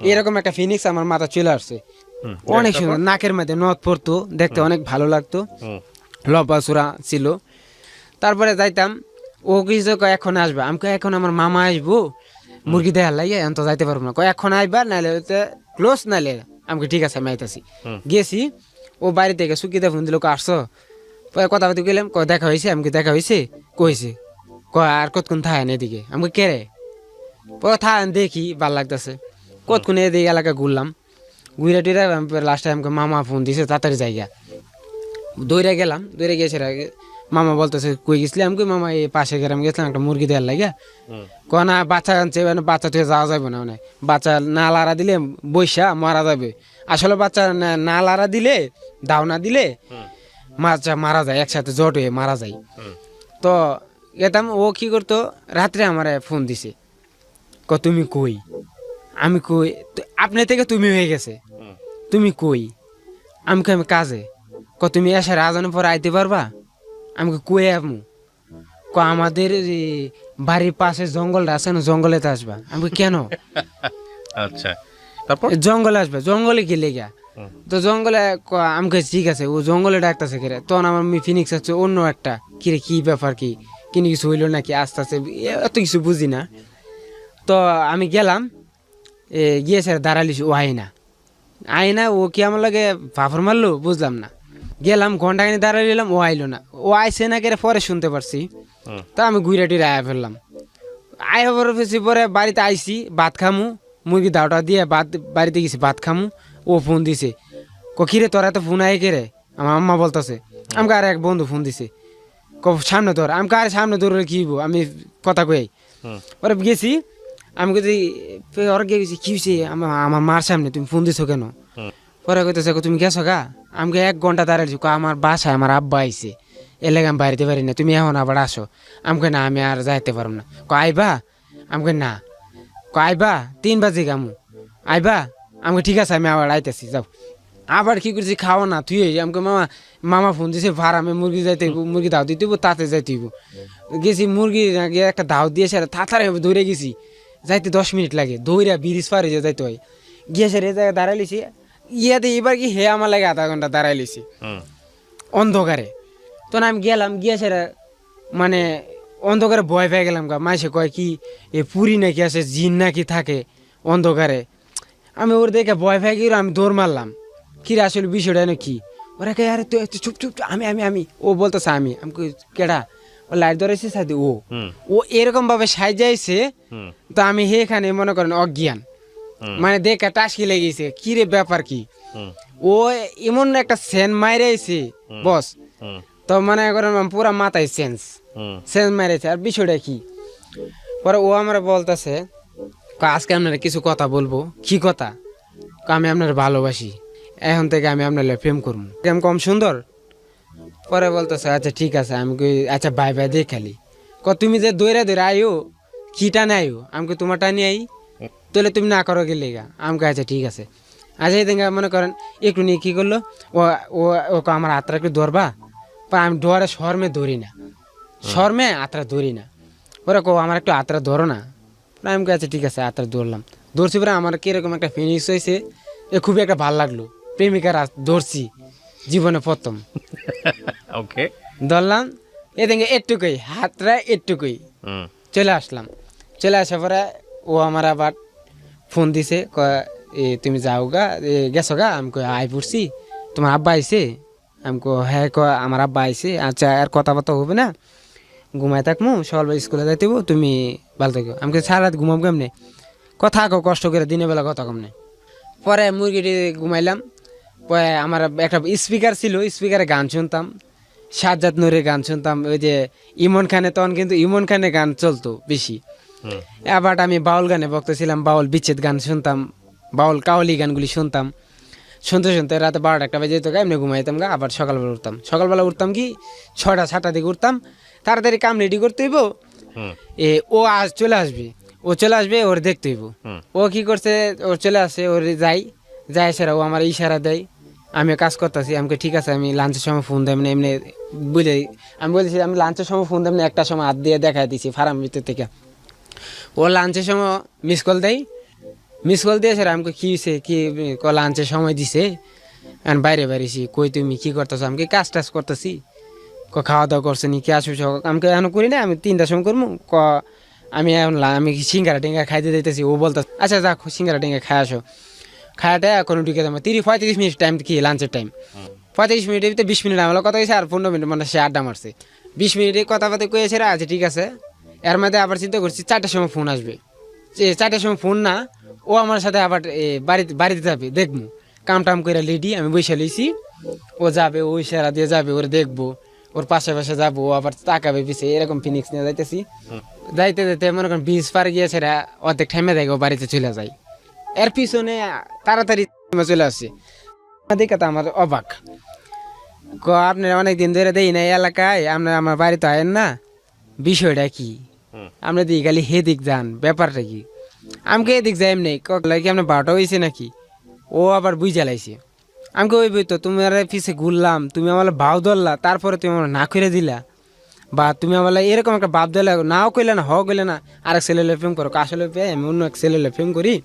এরকম একটা ফিনিক্স আমার মাথা চলে আসছে অনেক সুন্দর নাকের মধ্যে নথ পড়তো দেখতে অনেক ভালো লাগতো লম্বা ছিল তারপরে যাইতাম ও কিছু এখন আসবে আমি এখন আমার মামা আসবো মুরগি দেখার লাগে এখন তো যাইতে পারবো না এখন আইবা নাহলে ক্লোজ নাহলে আমাকে ঠিক আছে আমি আইতাছি গেছি ও বাড়ি থেকে সুকিতে ফোন দিল আসছো কথা বলতে গেলাম দেখা হয়েছে আমাকে দেখা হয়েছে কইছে আর কতক্ষণ থাকেন এদিকে আমাকে কেড়ে থাকেন দেখি ভাল লাগতেছে কতক্ষণ এদিকে এলাকা ঘুরলাম ঘুরে টুরে লাস্টে আমাকে মামা ফোন দিছে তাড়াতাড়ি জায়গা দৌড়ে গেলাম দৌড়ে গেছে মামা বলতেছে কই গেছিলি আমাকে মামা এই পাশে গ্রামে গেছিলাম একটা মুরগি দেওয়ার লাগে না বাচ্চা আনছে মানে বাচ্চা তুই যাওয়া যাবে না মানে বাচ্চা না লাড়া দিলে বৈশা মারা যাবে আসলে বাচ্চা না লাড়া দিলে দাও না দিলে বাচ্চা মারা যায় একসাথে জট হয়ে মারা যায় তো গেতাম ও কি করতো রাত্রে আমার ফোন দিছে তুমি কই আমি কই আপনি থেকে তুমি হয়ে গেছে তুমি কই আমি কাজে তুমি এসে আজানের পর আইতে পারবা আমাকে কই আমু আমাদের বাড়ির পাশে জঙ্গলটা আছে না জঙ্গলেতে আসবা আমি কেন আচ্ছা তারপর জঙ্গলে আসবে জঙ্গলে কি লেগা তো জঙ্গলে আমাকে ঠিক আছে ও জঙ্গলে ডাকতেছে কেরে তখন আমার ফিনিক্স হচ্ছে অন্য একটা কিরে কি ব্যাপার কি কিনে কিছু হইলো নাকি আস্তে আস্তে এত কিছু বুঝি না তো আমি গেলাম গিয়েছে দাঁড়ালিস ও আইনা ও কি আমার লাগে ফাফর মারলো বুঝলাম না গেলাম ঘন্টাখানি দাঁড়াই নিলাম ও আইলো না ও আইসে না কেরে পরে শুনতে পারছি তা আমি ঘুরে টুরে আয়া ফেললাম আয়া পরে বাড়িতে আইসি ভাত খামু মুরগি দাওটা দিয়ে বাড়িতে গেছি ভাত খামু ও ফোন দিছে কিরে তোরা তো ফোন আয় কেরে আমার আম্মা বলতেছে আমাকে আর এক বন্ধু ফোন দিছে সামনে তোর আমাকে আর সামনে তোর কি আমি কথা কই পরে গেছি আমি যদি ওর গেছি কি হয়েছে আমার মার সামনে তুমি ফোন দিছো কেন পরে কইতেছে তুমি গেছো গা আমাকে 1 ঘন্টা দাঁড়াইছি আমার বাসায় আমার আব্বা আইছে এলাকা আমি বাড়িতে পারি না তুমি এখন আবার আসো আমাকে না আমি আর যাইতে পারবো না আইবা আমাকে না আইবা 3 বাজে গামু আইবা আমাকে ঠিক আছে আমি আবার আইতেছি যাও আবার কি করছি খাওয়া না তুই আমাকে মামা ফোন দিছে ফার্মে মুরগি যাইতে মুরগি দাও দিতে তাতে যাইতে গেছি মুরগি একটা দাও দিয়েছে তাড়াতাড়ি ধরে গেছি যাইতে 10 মিনিট লাগে, দৌড়া ব্রিজ পার হয়ে যাইতে হয়। গিয়ে সে জায়গায় দাঁড়াইলিছি, ইয়াতে এবার কি হে আমার লাগে আধা ঘন্টা দাঁড়াইলিছি অন্ধকারে। তখন আমি গেলাম, গিয়ে সেরা মানে অন্ধকারে ভয় পেয়ে গেলাম গা। মাইসে কয় কি এ পুরী নাকি আছে, জিন নাকি থাকে অন্ধকারে। আমি ওর দেখে ভয় পেয়ে গেল, আমি দৌড় মারলাম। কিরে আসলে বিষয়টা কি? ওরা কে আরে তুই চুপ চুপ চুপ, আমি আমি আমি ও বলতেছে আমি আমি কই, কেডা? ও লাইট ধরেছে সাথে ও এরকম ভাবে সাজাইছে। তো আমি এখানে মনে করেন অজ্ঞান, মানে দেখে টাসকি লেগেছে, কি রে ব্যাপার কি? ও এমন একটা সেন মাইরেছে বস, তো মনে করেন পুরা মাথায় সেন্স মাইরেছে। আর বিষয়টা কি, পরে ও আমরা বলতেছে আজকে আপনারা কিছু কথা বলবো। কি কথা? আমি আপনার ভালোবাসি, এখন থেকে আমি আপনার প্রেম করবো, কেমন কম সুন্দর। পরে বলতেছে আচ্ছা ঠিক আছে। আমি কই আচ্ছা বাই বাই দিয়ে খালি তুমি যে দৌড়া দৌড়া আইও, কি টানে আইও, আমি কই তোমার টানি আই, তাহলে তুমি না করো গেলে গা। আমি কই আচ্ছা ঠিক আছে। আচ্ছা এই দিকে মনে করেন একটু নিয়ে কী করলো, ও ও ওকে আমার হাতটা একটু ধরবা। আমি ডোয়ারে শর্মে ধরি না, শর্মে হাতটা ধরি না। ওরা কো আমার একটু হাতটা ধরো না। আমি কই আচ্ছা ঠিক আছে, হাতটা ধরলাম। ধরছি পরে আমার কিরকম একটা ফিনিশ হয়েছে, এ খুবই একটা ভালো লাগলো। প্রেমিকার ধরছি জীবনে প্রথম। ওকে, ধরলাম, এদিকে একটুকুই হাতটা একটুকুই চলে আসলাম। চলে আসার পরে ও আমার আবার ফোন দিছে, তুমি যাও গা, গেছো গা? আমি কই আই পড়ছি। তোমার আব্বা আইছে? আমি কো হ্যাঁ। আমার আব্বা আইছে। আচ্ছা আর কথাবার্তা হবে না, ঘুমায় থাকমু, সকালবেলা স্কুলে যাইতে হইব, তুমি ভালো থাকো। আমি সারা রাত ঘুমাম কেমনে? কথা কো কষ্ট করে, দিনের বেলা কথা কমনে। পরে মুরগিটি ঘুমাইলাম। পরে আমার একটা স্পিকার ছিল, স্পিকারে গান শুনতাম, সাজ্জাদ নূরের গান শুনতাম। ওই যে ইমন খানে, তখন কিন্তু ইমন খানের গান চলতো বেশি। এবার আমি বাউল গানে ভক্ত ছিলাম, বাউল বিচ্ছেদ গান শুনতাম, বাউল কাওয়ালি গানগুলি শুনতাম। শুনতে শুনতে রাতে 12টা বাজে যেত গা, এমনি ঘুমাইতাম গা। আবার সকালবেলা উঠতাম, সকালবেলা উঠতাম কি 6টা-7টার দিকে উঠতাম। তাড়াতাড়ি কাম রেডি করতে হইব, ও আজ চলে আসবে, ও চলে আসবে, ওর দেখতে হইব। ও কি করছে, ওর চলে আসে, ওর যাই সেরা ও আমার ইশারা দেয়, আমি কাজ করতেছি। আমাকে ঠিক আছে, আমি লাঞ্চের সময় ফোন দেয়, এমনি বুঝে আমি বলেছি আমি লাঞ্চের সময় ফোন দেয়, একটা সময় হাত দিয়ে দেখাই দিছি ফার্ম ভিতর থেকে। ও লাঞ্চের সময় মিস কল দেয়, মিস কল দিয়ে স্যার আমাকে কী হয়েছে, কি লাঞ্চের সময় দিছে, আমি বাইরে বেরিয়েছি। কই তুমি কি করতেছো? আমি কাজ টাজ করতেছি। খাওয়া দাওয়া করছে নি, কে আসো? আমাকে এখন করি না, আমি 3টার সময় করবো। আমি এখন আমি সিঙ্গারা টিঙ্গা খাইতে দিতেছি। ও বলতো আচ্ছা যাক, সিঙ্গারা টিঙ্গা খাই আসো। খায়াটা এখন ঢুকে যাবো 35 মিনিট টাইম, কি লাঞ্চের টাইম 35 মিনিটের ভিতরে 20 মিনিট আমার কথা হয়েছে, আর 15 মিনিট মানে সে আড্ডা মারছে। 20 মিনিটে কথাবার্তা কয়েছে, আচ্ছা ঠিক আছে। এর মধ্যে আবার চিন্তা করছি 4টার সময় ফোন আসবে। 4টার সময় ফোন না, ও আমার সাথে আবার বাড়িতে যাবে, দেখবো কাম টাম করে লেডি আমি বসে লইছি। ও যাবে, ও ইশারা দিয়ে যাবে, ওর দেখবো, ওর পাশে পাশে যাবো, ও আবার তাকাবে পিছিয়ে, এরকম ফিনিক্স নিয়ে যাইতেছি। যাইতে যাইতে মনে করেন ব্রিজ পার গিয়েছে, অর্ধেক টাইমে দেখে ও বাড়িতে চলে যায়। এর পিছনে তাড়াতাড়ি চলে আসছে। দেখে তো আমার অবাক, আপনারা অনেকদিন ধরে দেই না এই এলাকায়, আপনারা আমার বাড়িতে আয়েন না, বিষয়টা কি? আমরা দিই খালি হেদিক যান, ব্যাপারটা কি? আমাকে এদিক যাই এমনি কি আপনার 12টা হয়েছে নাকি? ও আবার বুঝ জ্বালাইছে। আমাকে ওই বই তো তোমার পিছে ঘুরলাম, তুমি আমার ভাও ধরলা, তারপরে তুমি আমার না করে দিলা, বা তুমি আমার এরকম একটা বাপ দিলা, নাও কইলে না, হ কইলে না, আরেক ছেলেলে প্রেম করো। আসলে আমি অন্য এক ছেলেলে প্রেম করি,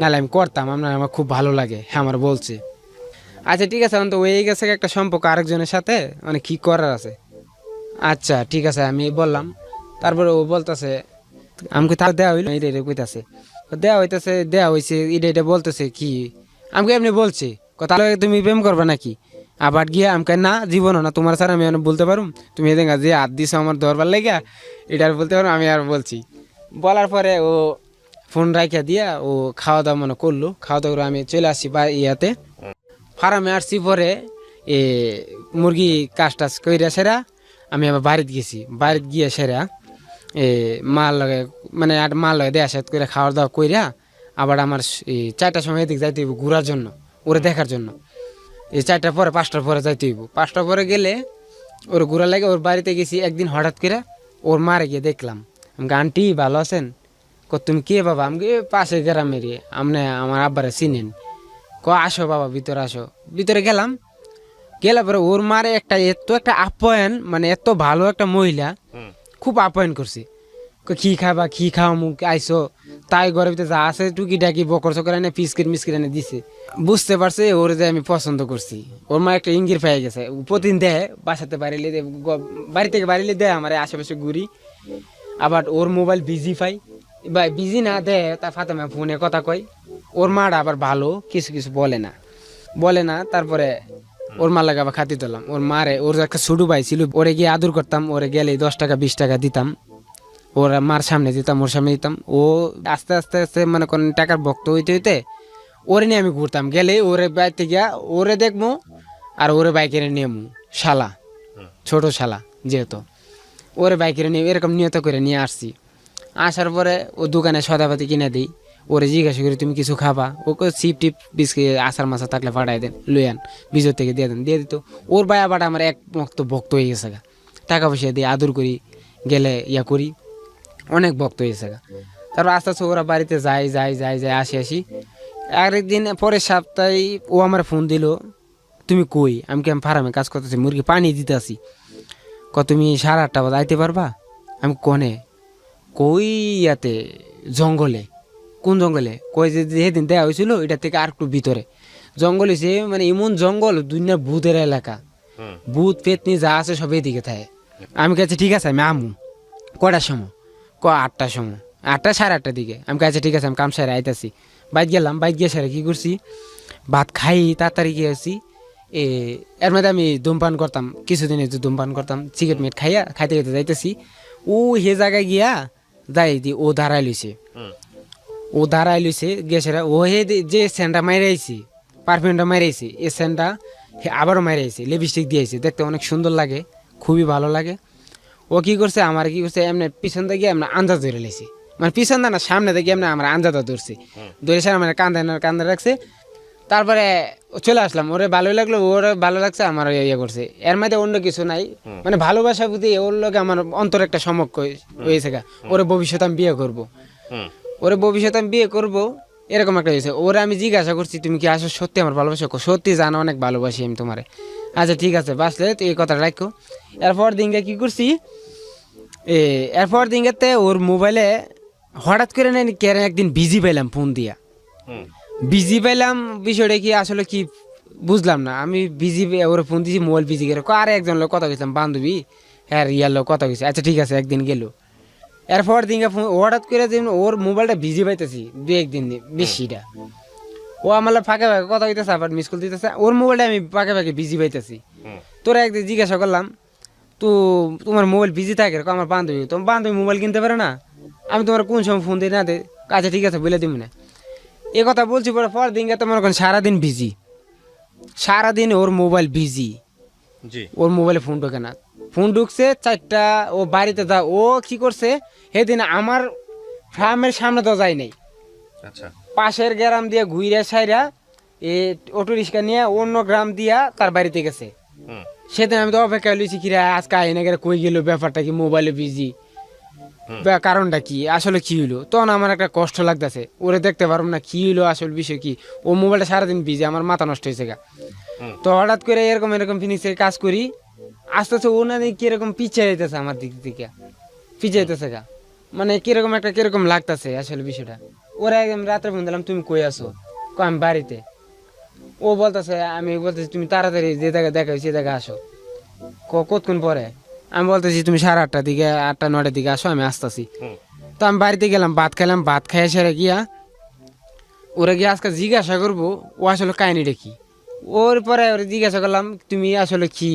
নাহলে আমি করতাম, আমার খুব ভালো লাগে, হ্যাঁ আমার বলছে। আচ্ছা ঠিক আছে, এখন তো হয়ে গেছে একটা সম্পর্ক আরেকজনের সাথে, মানে কি করার আছে। আচ্ছা ঠিক আছে আমি বললাম। তারপরে ও বলতেছে আমাকে তার দেওয়া হইলো, এটা এটা কইতাছে, দেওয়া হইতেছে, দেওয়া হয়েছে, এটা এটা বলতেছে কি আমাকে এমনি বলছে, কথা তুমি প্রেম করবে নাকি? আবার গিয়ে আমাকে না, জীবনও না তোমার স্যার আমি বলতে পারুম, তুমি এদিন যে হাত দিছো আমার ধরবার লেগা, এটা আর বলতে পারো। আমি আর বলছি, বলার পরে ও ফোন রাখিয়া দিয়া ও খাওয়া দাওয়া মনে করলো। খাওয়া দাওয়া করে আমি চলে আসছি বা ইয়াতে ফার্মে আসছি। পরে মুরগি কাজ টাজ কইরা সেরা আমি আবার বাড়িতে গেছি। বাড়িতে গিয়ে সেরা মাল লগে, মানে আর মাল লগে দেয়া সাথে করে খাওয়া দাওয়া কইরা আবার আমার 4টার সময় এদিকে যাইতে হইব ঘোরার জন্য, ওরে দেখার জন্য। 4টার পরে 5টার পরে যাইতে হইব। 5টার পরে গেলে ওর ঘোরা লাগে। ওর বাড়িতে গেছি একদিন, হঠাৎ করে ওর মারে গিয়ে দেখলাম। আমি আন্টি ভালো আছেন? তুমি কে বাবা? আমি পাশে গ্রামের, আপনি আমার আব্বারে চিনেন? আসো বাবা ভিতরে আসো। ভিতরে গেলাম, গেলে পরে ওর মারে একটা আপ্যায়ন, মানে এত ভালো একটা মহিলা, খুব আপ্যায়ন করছে। কি খাবা, কি খাও, মুখ আইসো, তাই ঘরের ভিতরে যা আছে টুকি টাকি বকর চকর এনে পিসকিট মিসকিট এনে দিছে। বুঝতে পারছে ওর যে আমি পছন্দ করছি। ওর মা একটা ইঙ্গির পেয়ে গেছে, প্রতিদিন দেয় বাসাতে বাড়িলে বাড়ি থেকে বাড়িলে দেয় আমার আশেপাশে ঘুরি। আবার ওর মোবাইল বিজি পাই বা বিজি না দেয় তা ফাতেমা ফোনে কথা কয়। ওর মাটা আবার ভালো, কিছু কিছু বলে না। তারপরে ওর মা লাগে আবার খাতি দিলাম। ওর মারে, ওর একটা ছোট ভাই ছিল, ওরে গিয়ে আদর করতাম। ওরে গেলে 10 টাকা 20 টাকা দিতাম, ওর মার সামনে দিতাম, ওর সামনে দিতাম। ও আস্তে আস্তে আস্তে মানে কোন টাকার ভক্ত হইতে হইতে ওরে নিয়ে আমি ঘুরতাম। গেলে ওরে বাইতে গিয়া ওরে দেখবো আর ওরে বাইকের নিয়মু শালা, ছোট শালা যেহেতু, ওরে বাইকের নিয়ে এরকম নিয়ত করে নিয়ে আসছি। আসার পরে ও দোকানে সদাপাতি কিনে দিই। ওরে জিজ্ঞাসা করি তুমি কিছু খাবা? ওকে চিপ টিপ বিস্কিট আচার মাছা থাকলে ফাটাই দেন, লইয়ান বিজয় থেকে দিয়ে দেন, দিয়ে দিত। ওর ভাই আবার আমার এক মক্ত ভক্ত হয়ে গেছে গা। টাকা পয়সা দিয়ে আদর করি, গেলে ইয়া করি, অনেক ভক্ত হয়েছে গা। তারপর আস্তে আস্তে ওরা বাড়িতে যাই আসি। আরেকদিন পরের সপ্তাহে ও আমার ফোন দিল, তুমি কই? আমি ফার্মে কাজ করতেছি, মুরগি পানি দিতে আসি। তুমি 8:30 বাজে আইতে পারবা? আমি কনে কই? ইয়াতে জঙ্গলে। কোন জঙ্গলে? কই যে যেদিন দেওয়া হয়েছিল এটা থেকে আর একটু ভিতরে জঙ্গল হয়েছে, মানে এমন জঙ্গল দুনিয়ার ভূতের এলাকা, ভূত পেতনি যা আছে সব এদিকে থাকে। আমি কাছে ঠিক আছে আমি আমু। কটার সময়? 8টার সময়, 8টা 8:30 দিকে। আমি কাছে ঠিক আছে আমি কাম সারে আইতাছি। বাইক গেলাম, বাইক গিয়ে সারে কী করছি, ভাত খাই তাড়াতাড়ি গিয়েছি। এর মধ্যে আমি ধূমপান করতাম, কিছুদিন ধূমপান করতাম, সিগারেট মিট খাইতে যাইতেছি। ও হে জায়গায় গিয়া যাই দি ও দাঁড়াই লইছে গেছেরা। ও হে যে সেন্টটা মাইরাইছি, পারফিউমটা মাইরাইছি, এই সেন্টটা আবারও মাইরাইছি, লিপস্টিক দিয়েছি, দেখতে অনেক সুন্দর লাগে, খুবই ভালো লাগে। ও কি করছে, আমার কি করছে, এমনি পিছন থেকে এমনি আন্দাজ ধরে লেছি, মানে পিছন না সামনে থেকে এমনি আমার আন্দাজটা ধরছি, ধরে সারা মানে কান্দা রাখছে। তারপরে চলে আসলাম, ওরে ভালোই লাগলো, ওরে ভালো লাগছে, আমার ইয়ে করছে। এর মধ্যে অন্য কিছু নাই, মানে ভালোবাসা প্রতি ওর লোকে আমার অন্তর একটা সমক হয়েছে গা। ওরে ভবিষ্যতে আমি বিয়ে করবো, এরকম একটা হয়েছে। ওরে আমি জিজ্ঞাসা করছি তুমি কি আসো সত্যি আমার ভালোবাসা? সত্যি জানো অনেক ভালোবাসি আমি তোমারে। আচ্ছা ঠিক আছে, বাসলে তো এই কথাটা রাখো। এরপর দিনকে কি করছি, এরপর দিনকে ওর মোবাইলে হঠাৎ করে নেই কেন একদিন বিজি পেলাম, ফোন দিয়া বিজি পেলাম। বিষয়টা কি আসলে কি বুঝলাম না। আমি বিজি ওর ফোন দিয়েছি, মোবাইল বিজি গেল। আর একজন লোক কথা গেছিলাম, বান্ধবী, হ্যাঁ ইয়ার লোক কথা গেছে। আচ্ছা ঠিক আছে, একদিন গেল। এরপর দিনকে হঠাৎ করে ওর মোবাইলটা বিজি পাইতেছি 2-1 দিন বেশিটা। ও আমার ফাঁকে ফাঁকে কথা হইতেছে, আবার মিস কল দিতেছে। ওর মোবাইলটা আমি ফাঁকে ফাঁকে বিজি পাইতেছি। তোরা একদিন জিজ্ঞাসা করলাম, তো তোমার মোবাইল বিজি থাকে? আমার বান্ধবী, তোমার বান্ধবী মোবাইল কিনতে পারে না, আমি তোমার কোন সময় ফোন দিই না দে? আচ্ছা ঠিক আছে বলে দিব না। এ কথা বলছি, পর দিনকে তোমার সারাদিন বিজি, সারাদিন ওর মোবাইল বিজি। ওর মোবাইলে ফোন ঢোকে না, ফোন ঢুকছে 4টা। ও বাড়িতে যা, ও কি করছে সেদিন আমার ফার্মের সামনে তো যায় নাই, পাশের গ্রাম দিয়ে ঘুরে সাইরা অটো রিক্সা নিয়ে অন্য গ্রাম দিয়া তার বাড়িতে গেছে। সেদিন আমি তো অপেক্ষা লইছি, কিরা আজকে আইনে গেলে কই গেল, ব্যাপারটা কি, মোবাইলে বিজি, কারণটা কি, আসলে কি হইলো? তখন আমার একটা কষ্ট লাগতেছে, ওরে দেখতে পারব না, কি হইলো আসল বিষয় কি। ও মোবাইলটা সারাদিন বিজি, আমার মাথা নষ্ট হয়েছে গা। তো হঠাৎ করে এরকম ফিনিক্সের কাজ করি, আস্তে আস্তে ও না কিরকম পিছিয়ে যেতেছে, আমার দিক থেকে পিছিয়ে যেতেছে গা। মানে কিরকম লাগতেছে আসলে বিষয়টা। ওরা একদম রাত্রে ফোন দিলাম, তুমি কই আছো? আমি বাড়িতে। ও বলতেছে, আমি বলতেছি তুমি তাড়াতাড়ি যে জায়গায় দেখা হয়েছে সে জায়গায় আসো। কতক্ষণ পরে? আমি বলতেছি তুমি 8:30 দিকে, 8টা-9টার দিকে আসো, আমি আসতেছি। তো আমি বাড়িতে গেলাম, ভাত খাইলাম, ভাত খাই সেরে গিয়া ওরা গিয়ে আজকে জিজ্ঞাসা করবো ও আসলে কাহিনিটা কি। ওর পরে ওরা জিজ্ঞাসা করলাম তুমি আসলে কি,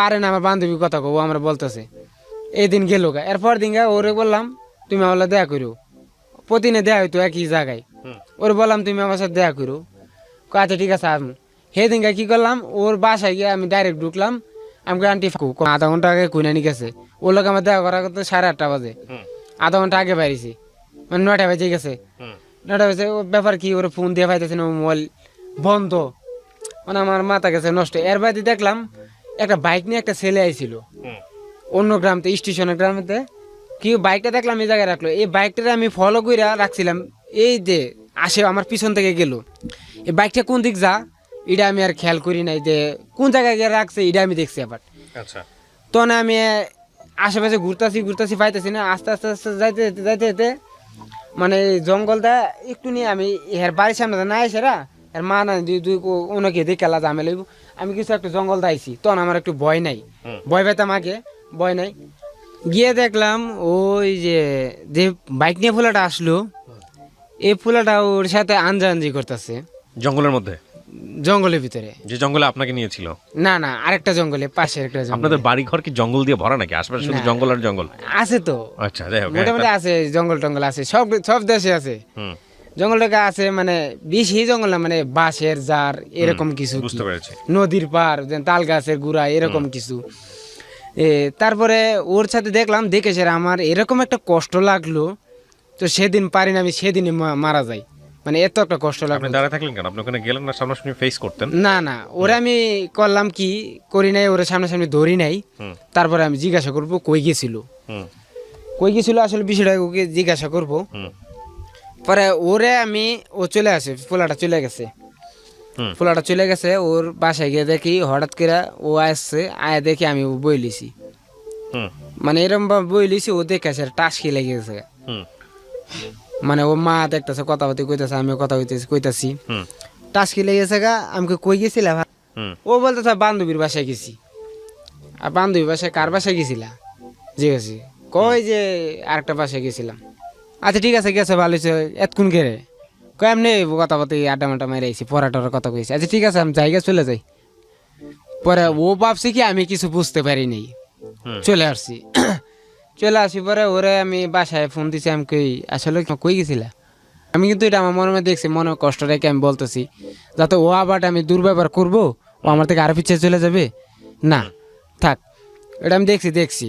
আরে না আমার বান্ধবীর কথা কো, আমরা বলতেছে। এই দিন গেল গা। এরপর দিন গা ওরে বললাম তুমি আমার দেখা করো, প্রতিদিনে দেয়া হইতো একই জায়গায়। ওর বললাম তুমি আমার সাথে দেখা করো, আচ্ছা ঠিক আছে আসবো। সেদিন গা কি করলাম, ওর বাসায় গিয়ে আমি ডাইরেক্ট ঢুকলাম। আমাকে আন্টি আধা ঘন্টা আগে কুইনা নিয়ে গেছে, ওর লোক আমার দেখা করা করতে 8:30 বাজে, আধা ঘন্টা আগে বাইরেছি, মানে 9টা বেজে গেছে। 9টা বেজে ও ব্যাপার কি, ওর ফোন দিয়ে পাইতেছে না, মোবাইল বন্ধ, মানে আমার মাথা গেছে নষ্ট। এর বাইরে দেখলাম একটা বাইক নিয়ে একটা ছেলে আইছিল অন্য গ্রামতে, স্টেশনের গ্রামেতে। কি বাইকটা দেখলাম এই জায়গায় রাখলো, এই বাইকটা আমি ফলো করে রাখছিলাম, এই যে আসে আমার পিছন থেকে গেল। এই বাইকটা কোন দিক যা এটা আমি আর খেয়াল করি নাই, যে কোন জায়গায় গিয়ে রাখছে এটা আমি দেখছি আবার। তখন আমি আশেপাশে ঘুরতাছি পাইতেছি না, আস্তে আস্তে যাইতে মানে জঙ্গলটা একটু নিয়ে আমি এর বাড়ির সামনে না এসেরা এর মা না দুই ওনাকে দেখে আলাদা আমি লইব আমি কিছু একটা জঙ্গল দাইছি তখন আমার একটু ভয় নাই ভয় পেতাম আগে ভয় নাই গিয়ে দেখলাম ওই যে যে বাইক নিয়ে ফুলাটা আসলো এই ফুলাটা ওর সাথে আনজানজি করতেছে জঙ্গলের মধ্যে, জঙ্গলের ভিতরে, যে জঙ্গলে আপনাকে নিয়েছিল? না না আরেকটা জঙ্গলে, পাশে একটা জঙ্গল। আপনাদের বাড়ি ঘর কি জঙ্গল দিয়ে ভরা নাকি? আশেপাশে শুধু জঙ্গল আর জঙ্গল? আছে তো, আচ্ছা যাই হোক, মোটামুটি আছে, জঙ্গল টঙ্গল আছে, সব সব দেশে আছে জঙ্গলটাকে আছে, মানে বেশি জঙ্গল না, মানে বাঁশের জার এরকম কিছু, বুঝতে পেরেছি। নদীর পার, তাল গাছের গুড়া এরকম কিছু। তারপরে ওর সাথে দেখলাম, দেখে সে আমার এরকম একটা কষ্ট লাগলো, তো সেদিন পারি না আমি, সেদিনই মারা যাই, মানে এত একটা কষ্ট লাগলো। আপনি দাঁড়ায় থাকলেন কেন? আপনি ওখানে গেলেন না, সামনাসামনি ফেস করতেন? না না, ওরা আমি করলাম কি করি নাই, ওরা সামনাসামনি ধরি নাই। তারপরে আমি জিজ্ঞাসা করবো কই গেছিল, কই গেছিল আসলে বিষয়টা ওকে জিজ্ঞাসা করবো। পরে ওরে আমি, ও চলে আসে, পোলাটা চলে গেছে, পোলাটা চলে গেছে, ওর বাসায় গিয়ে দেখি হঠাৎ করে ও আসছে, আয় দেখি আমি বই লিছি, মানে এরকম ভাবে বই লিছি, ও দেখে আসে টাসকি লেগে গেছে, মানে ও মা দেখতেছে কথা বলতে কইতেছে, আমিও কথা কইতাছি, টাসকি লেগে গেছে গা। আমাকে কই গেছিলা? ও বলতেছে বান্ধবীর বাসায় গেছি। আর বান্ধবীর বাসায় কার বাসায় গেছিলা জিজ্ঞাসি, কই যে আরেকটা বাসায় গেছিলাম। আচ্ছা ঠিক আছে, গেছে ভালো হয়েছে, এতক্ষণ গেলে কই এমনি কথা বলতে আড্ডা মাড্ডা মেরে আইছি, পড়াটার কথা কইছি। আচ্ছা ঠিক আছে, আমি জায়গা চলে যাই। পরে ও ভাবছি কি আমি কিছু বুঝতে পারি নাই, চলে আসছি। চলে আসি পরে ওরে আমি বাসায় ফোন দিছি, আমি কই আসলে কই গেছিলা। আমি কিন্তু এটা আমার মনে দেখছি, মনে কষ্ট রেখে আমি বলতেছি, যাতে ও আবার আমি দুর্ব্যবহার করবো, ও আমার থেকে আরো পিছিয়ে চলে যাবে না, থাক। এটা আমি দেখছি।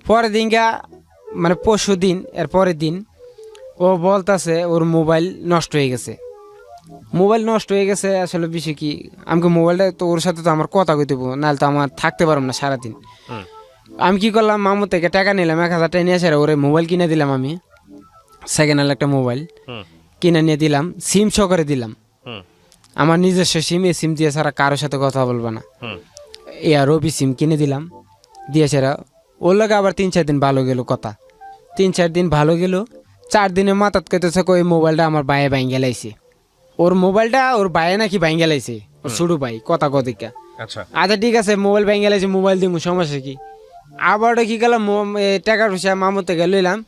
পরের দিনকা, মানে পরশু দিন, এর পরের দিন ও বলতেছে ওর মোবাইল নষ্ট হয়ে গেছে। মোবাইল নষ্ট হয়ে গেছে আসলে বিষয় কি, আমাকে মোবাইলটা তো ওর সাথে তো আমার কথা কইতে, নাহলে তো আমার থাকতে পারবো না সারাদিন। আমি কি করলাম, মামু থেকে টাকা নিলাম, 1000 টাকা নিয়ে আসে ওরে মোবাইল কিনে দিলাম। আমি সেকেন্ড হ্যান্ড একটা মোবাইল কিনে নিয়ে দিলাম, সিম সহকারে দিলাম, আমার নিজস্ব সিম, এই সিম দিয়ে ছাড়া কারোর সাথে কথা বলবো না, রবি সিম কিনে দিলাম, দিয়েছে। ওর লাগে আবার 3-4 দিন ভালো গেল কথা, 3-4 দিন ভালো গেল। 4 দিনের মাথাত কেটেছে ওই মোবাইলটা আমার বাইয়ে ভাঙ্গে লাইছে, ওর মোবাইলটা ওর বাইয়ে নাকি ভাঙ্গে লাইছে, ওর ছোট ভাই কথা কদিকা। আচ্ছা ঠিক আছে, মোবাইল ভাঙ্গে লাইছে, মোবাইল দিব, সমস্যা কি। আবার কি গেলাম, টাকা পয়সা মামুর থেকে লইলাম,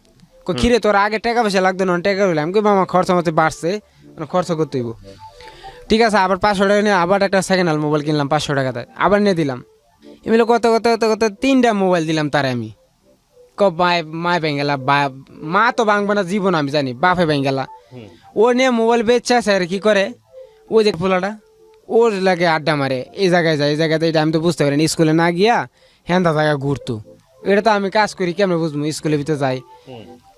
কিরে তোর আগে টাকা পয়সা লাগতো না, টাকা লইলাম, কি মামা খরচা মতো বাড়ছে, খরচ করতে হইব। ঠিক আছে, আবার 500 টাকা নিয়ে আবার একটা সেকেন্ড হ্যান্ড মোবাইল কিনলাম 500 টাকাতে, আবার নিয়ে দিলাম। এমনি কত 3টা মোবাইল দিলাম তার আমি। মায় বেঙ্গেলা, মা তো ভাঙবে না জীবন আমি জানি, বাপে বেঙ্গেলা। ও নিয়ে মোবাইল বেচছে স্যার, কি করে ওই যে পোলাটা ওর লাগে আড্ডা মারে, এই জায়গায় যায়, এই জায়গাতে, এটা আমি তো বুঝতে পারি না, স্কুলে না গিয়া হ্যান্ডা জায়গা ঘুরতো। এটা তো আমি কাজ করি, কেমন বুঝবো, স্কুলের ভিতরে যাই,